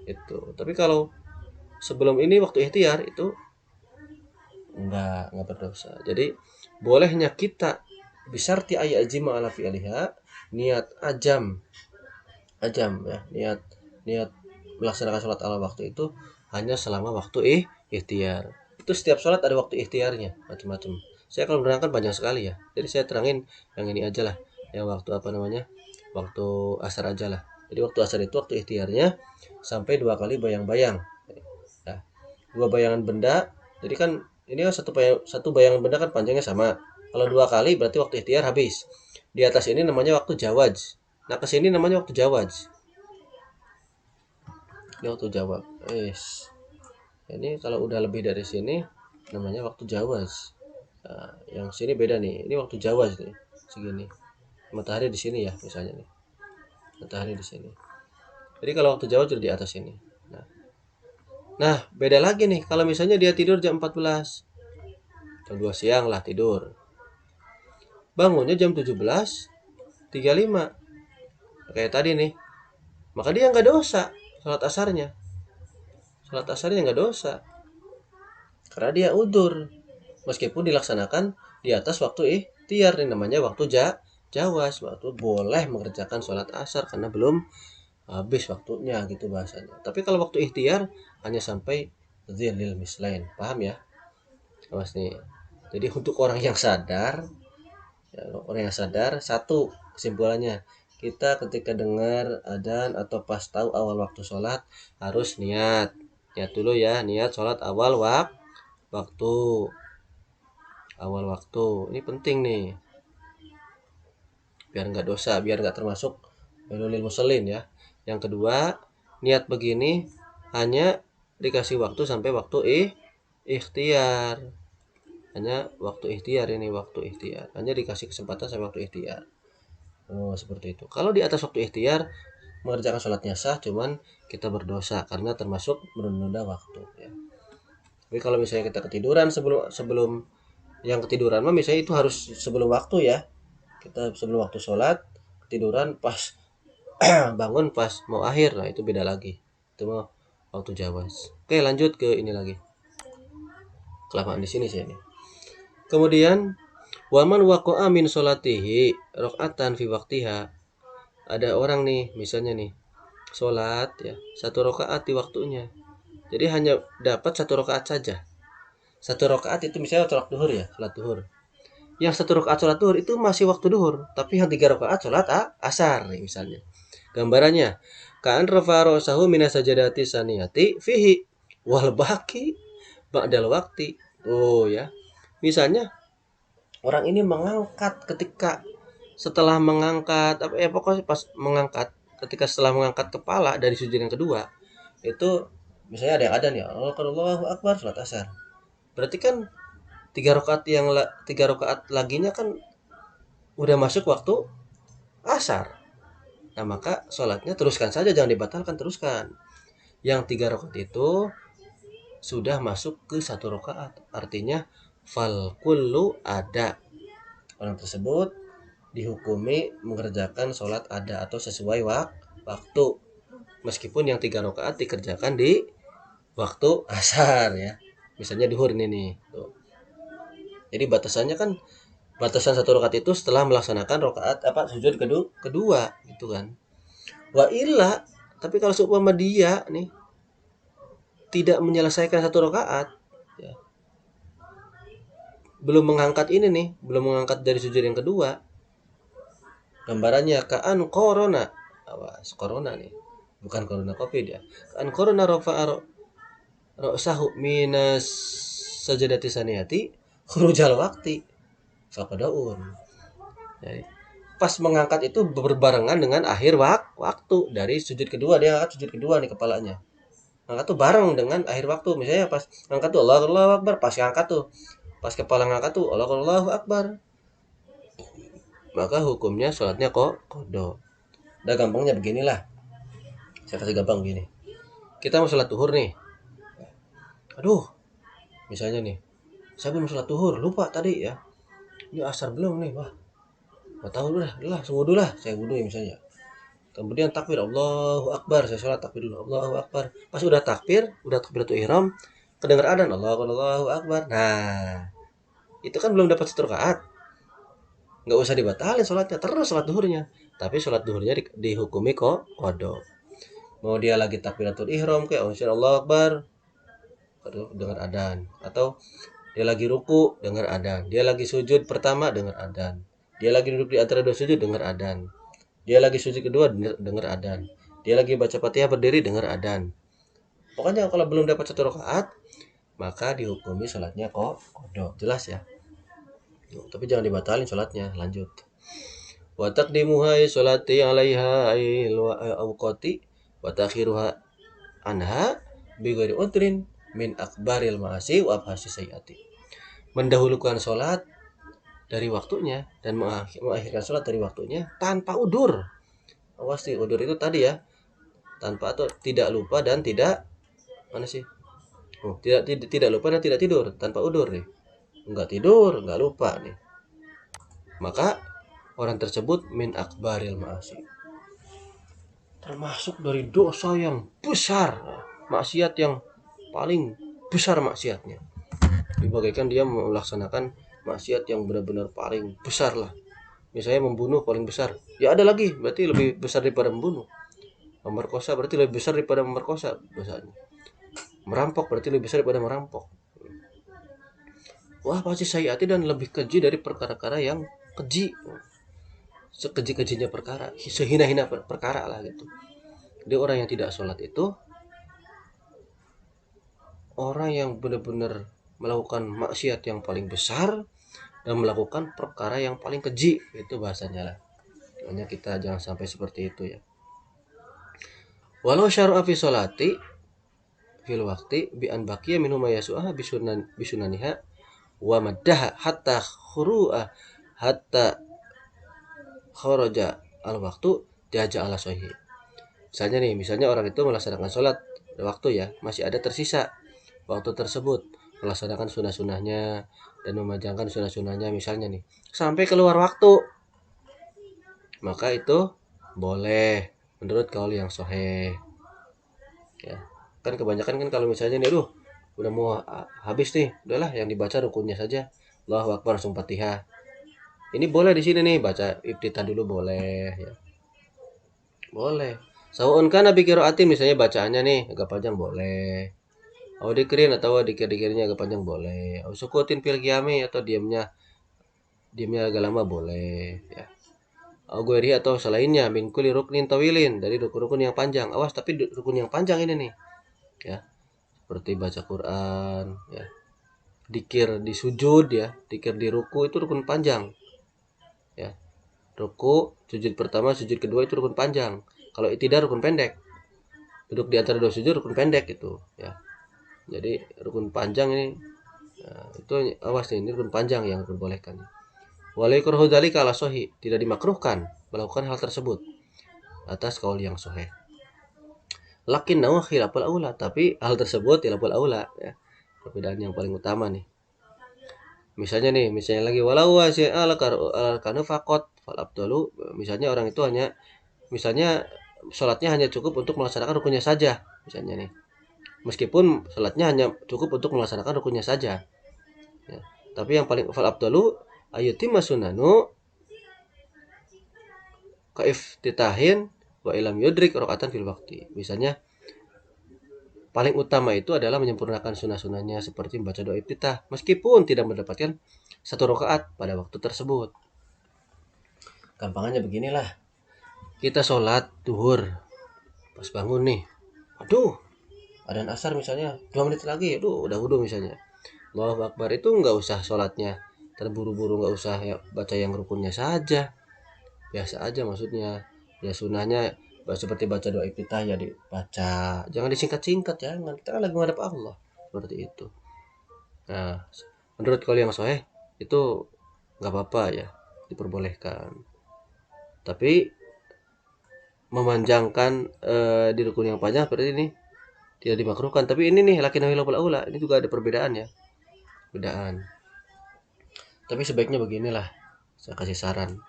A: itu. Tapi kalau sebelum ini waktu ikhtiar itu enggak berdosa. Jadi bolehnya kita bisarti ayajima ala fi'liha, niat ajam ya, niat melaksanakan sholat ala waktu itu hanya selama waktu ikhtiar. Itu setiap sholat ada waktu ikhtiarnya macam-macam. Saya kalau menerangkan banyak sekali ya, jadi saya terangin yang ini aja lah, yang waktu waktu asar aja lah. Jadi waktu asar itu waktu ikhtiarnya sampai 2 kali bayang-bayang. Nah, 2 bayangan benda, jadi kan ini kan satu bayangan benda kan panjangnya sama. Kalau 2 kali berarti waktu ikhtiar habis. Di atas ini namanya waktu jawaz. Nah, ke sini namanya waktu jawaz. Ini waktu jawab. Ini kalau udah lebih dari sini namanya waktu jawaz. Nah, yang sini beda nih. Ini waktu jawaz nih, segini. Matahari di sini ya, misalnya nih. Matahari di sini. Jadi kalau waktu jawaz sudah di atas ini. Nah, beda lagi nih kalau misalnya dia tidur jam 14. Jam 2 siang lah tidur. Bangunnya jam 17.35. Kayak tadi nih. Maka dia nggak dosa salat asarnya. Salat asarnya nggak dosa. Karena dia udzur. Meskipun dilaksanakan di atas waktu ikhtiar, ini namanya waktu jawaz, waktu boleh mengerjakan sholat asar karena belum habis waktunya gitu bahasanya. Tapi kalau waktu ikhtiar hanya sampai zilil mislain, paham ya Mas nih? Jadi untuk orang yang sadar satu kesimpulannya, kita ketika dengar adzan atau pas tahu awal waktu sholat harus niat dulu ya, niat sholat awal waktu, ini penting nih biar nggak dosa, biar nggak termasuk wailul musallin ya. Yang kedua, niat begini hanya dikasih waktu sampai waktu ikhtiar, hanya waktu ikhtiar, hanya dikasih kesempatan sampai waktu ikhtiar. Seperti itu. Kalau di atas waktu ikhtiar mengerjakan sholatnya sah, cuman kita berdosa karena termasuk menunda waktu ya. Tapi kalau misalnya kita ketiduran sebelum yang ketiduran mah misalnya itu harus sebelum waktu ya, kita sebelum waktu sholat ketiduran pas bangun pas mau akhir, nah itu beda lagi, itu mah waktu jawaz. Oke, lanjut ke ini lagi, kelamaan di sini sih ini. Kemudian waman waqa'a min sholatihi rakaatan fi waqtiha, ada orang nih misalnya nih sholat ya 1 rakaat di waktunya, jadi hanya dapat 1 rakaat saja. 1 rakaat itu misalnya sholat duhur ya, sholat duhur. Yang 1 rakaat sholat duhur itu masih waktu duhur, tapi yang 3 rakaat sholat asar nih misalnya. Gambarannya, kan rafa rosahu minas sajadati saniyati fihi wal baki ba'dal waktu. Oh ya, misalnya orang ini mengangkat ketika setelah mengangkat apa ya, pokoknya pas mengangkat, ketika setelah mengangkat kepala dari sujud yang kedua itu, misalnya ada yang adzan ya, Allahu Akbar sholat asar. Berarti kan 3 rakaat 3 rakaat laginya kan udah masuk waktu asar. Nah maka sholatnya teruskan saja, jangan dibatalkan, teruskan. Yang 3 rakaat itu sudah masuk ke 1 rakaat, artinya fal kullu ada, orang tersebut dihukumi mengerjakan sholat ada atau sesuai waktu, meskipun yang 3 rakaat dikerjakan di waktu asar ya, misalnya duhur ini nih tuh. Jadi batasannya kan, batasan 1 rakaat itu setelah melaksanakan rakaat sujud kedua gitu kan. Wa illa, tapi kalau seumpama dia nih tidak menyelesaikan 1 rakaat ya, belum mengangkat ini nih, belum mengangkat dari sujud yang kedua, gambarannya kaan korona, awas corona nih, bukan corona covid ya, kaan corona rafa'a ra'sahu minas sajadati saniyati khurujal waktu faqadaun. Jadi pas mengangkat itu berbarengan dengan akhir waktu dari sujud kedua, dia angkat sujud kedua nih kepalanya. Angkat tuh bareng dengan akhir waktu. Misalnya pas angkat tuh Allahu Akbar, pas angkat tuh, pas kepala ngangkat tuh Allahu Akbar. Maka hukumnya sholatnya kok qada. Udah gampangnya beginilah. Saya kasih gampang begini. Kita mau sholat duhur nih. Aduh, misalnya nih, saya belum sholat duhur, lupa tadi ya. Ini asar belum nih, wah. Nggak tahu lah, wudu lah, saya wudu ya misalnya. Kemudian takbir Allahu Akbar, saya sholat takbir dulu Allahu Akbar. Pas udah takbiratul ihram, kedengar adzan Allahu Akbar. Nah, itu kan belum dapat 1 rakaat. Nggak usah dibatalin sholatnya, terus sholat duhurnya. Tapi sholat duhurnya dihukumi kok qada. Mau dia lagi takbiratul ihram kayak Allahu Akbar, dengar adzan, atau dia lagi ruku dengar adzan, dia lagi sujud pertama dengar adzan, dia lagi duduk di antara dua sujud dengar adzan, dia lagi sujud kedua dengar adzan, dia lagi baca Fatihah berdiri dengar adzan. Pokoknya kalau belum dapat 1 rakaat maka dihukumi sholatnya kok qada. Jelas ya? Tapi jangan dibatalin sholatnya. Lanjut. Wa taqdimuha sholati 'alaiha awqati wa takhiruha anha bi ghairi udrin min akbaril ma'asi wa abhasi sayyiati. Mendahulukan sholat dari waktunya dan mengakhirkan sholat dari waktunya tanpa udur. Awas sih, udur itu tadi ya, tanpa atau tidak lupa dan tidak mana sih? Tidak lupa dan tidak tidur, tanpa udur nih. Enggak tidur, enggak lupa nih. Maka orang tersebut min akbaril ma'asi, termasuk dari dosa yang besar, maksiat yang paling besar maksiatnya. Dibagaikan dia melaksanakan maksiat yang benar-benar paling besar lah. Misalnya membunuh paling besar. Ya ada lagi, berarti lebih besar daripada membunuh. Memerkosa berarti lebih besar daripada memerkosa dosanya. Merampok berarti lebih besar daripada merampok. Wah pasti sayyiati, dan lebih keji dari perkara-perkara yang keji. Sekeji-kejinya perkara, sehina-hina perkara lah gitu. Jadi orang yang tidak sholat itu orang yang benar-benar melakukan maksiat yang paling besar dan melakukan perkara yang paling keji, itu bahasanya lah. Makanya kita jangan sampai seperti itu ya. Walau syar'a fi sholati fil waqti bi an baqiya minhu ma yasu'ah bisunaniha wa maddaha hatta khuru'a hatta kharaja al waktu jaja ala sahih. Misalnya orang itu melaksanakan sholat waktu ya, masih ada tersisa waktu tersebut, melaksanakan sunah-sunahnya dan memanjangkan sunah-sunahnya misalnya nih, sampai keluar waktu, maka itu boleh menurut kaul yang sahih ya. Kan kebanyakan kan kalau misalnya nih, aduh udah mau habis nih, udahlah yang dibaca rukunnya saja, Allahu Akbar langsung Fatihah. Ini boleh di sini nih baca iftitah dulu boleh ya. Boleh. Sawun kana bi qiraatin misalnya bacaannya nih agak panjang boleh. Au dikrin atau dikir-dikirnya agak panjang boleh. Au sukutin fil qiyami atau diamnya agak lama boleh ya. Au ghairi atau selainnya min kulli ruknin tawilin dari rukun-rukun yang panjang. Awas tapi rukun yang panjang ini nih ya. Seperti baca Quran ya. Dikir di sujud ya, dikir di ruku itu rukun panjang ya. Ruku, sujud pertama, sujud kedua itu rukun panjang. Kalau tidak rukun pendek. Duduk di antara dua sujud rukun pendek itu ya. Jadi rukun panjang ini itu awas nih, ini rukun panjang yang diperbolehkan. Walai kurhu dzalika ala sahih, tidak dimakruhkan melakukan hal tersebut atas kaul yang sahih. Lakin nawa khilaful aula, tapi hal tersebut khilaful aula ya. Perbedaan yang paling utama nih. Misalnya lagi walau wasi'al kanu faqat fal abdalu, misalnya orang itu misalnya sholatnya hanya cukup untuk melaksanakan rukunnya saja, misalnya nih. Meskipun sholatnya hanya cukup untuk melaksanakan rukunnya saja. Ya. Tapi yang paling fal abdalu ayyutimma sunanu kaiftitahin wa ilam yudrik rakaatan fil waqti. Misalnya paling utama itu adalah menyempurnakan sunnah-sunnahnya seperti membaca doa iftitah meskipun tidak mendapatkan satu rakaat pada waktu tersebut. Gampangannya beginilah. Kita sholat duhur, pas bangun nih, aduh, adzan asar misalnya 2 menit lagi, aduh, udah wudu misalnya. Allahu Akbar itu nggak usah sholatnya terburu-buru, nggak usah ya, baca yang rukunnya saja, biasa aja maksudnya. Ya sunnahnya seperti baca doa iftitah ya dibaca, jangan disingkat-singkat, jangan. Kita kan lagi menghadap Allah seperti itu. Nah, menurut kalau yang sahih itu nggak apa-apa ya, diperbolehkan. Tapi memanjangkan di rukun yang panjang seperti ini tidak dimakruhkan. Tapi ini nih lakin hilaful aula, ini juga ada perbedaan ya. Perbedaan. Tapi sebaiknya beginilah, saya kasih saran.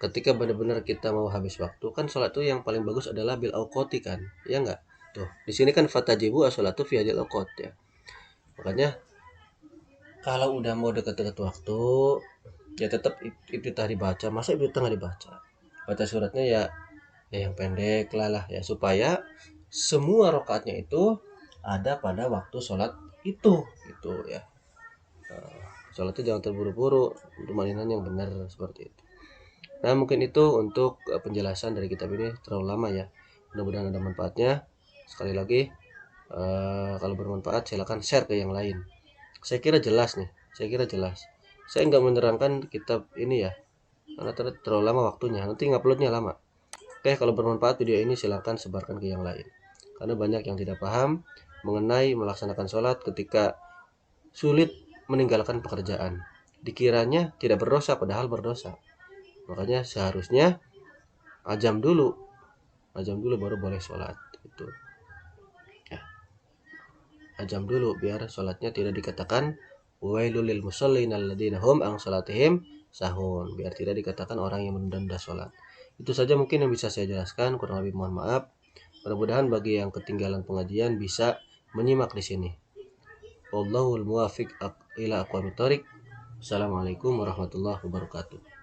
A: Ketika benar-benar kita mau habis waktu, kan sholat itu yang paling bagus adalah bil auqati kan, ya enggak? Tuh, di sini kan fatajibu as-sholatu fi hadil auqat ya. Makanya kalau udah mau dekat-dekat waktu, ya tetap iftitah dibaca. Masa iftitah nggak dibaca? Baca suratnya ya yang pendek lah ya, supaya semua rakaatnya itu ada pada waktu sholat itu gitu ya. Sholatnya jangan terburu-buru, untuk mainan yang benar seperti itu. Nah mungkin itu untuk penjelasan dari kitab ini, terlalu lama ya. Mudah-mudahan ada manfaatnya. Sekali lagi kalau bermanfaat silakan share ke yang lain. Saya kira jelas nih, saya kira jelas. Saya nggak menerangkan kitab ini ya, karena terlalu lama waktunya, nanti nguploadnya lama. Oke, kalau bermanfaat video ini silakan sebarkan ke yang lain. Karena banyak yang tidak paham mengenai melaksanakan sholat ketika sulit meninggalkan pekerjaan. Dikiranya tidak berdosa padahal berdosa. Makanya seharusnya ajam dulu baru boleh sholat. Itu. Ya, ajam dulu biar sholatnya tidak dikatakan wailul lil musallin alladzina hum an sholatihim sahun. Biar tidak dikatakan orang yang menunda sholat. Itu saja mungkin yang bisa saya jelaskan, kurang lebih mohon maaf. Mudah-mudahan bagi yang ketinggalan pengajian bisa menyimak di sini. Wallahul muwaffiq ila aqwamit thoriq. Assalamualaikum warahmatullahi wabarakatuh.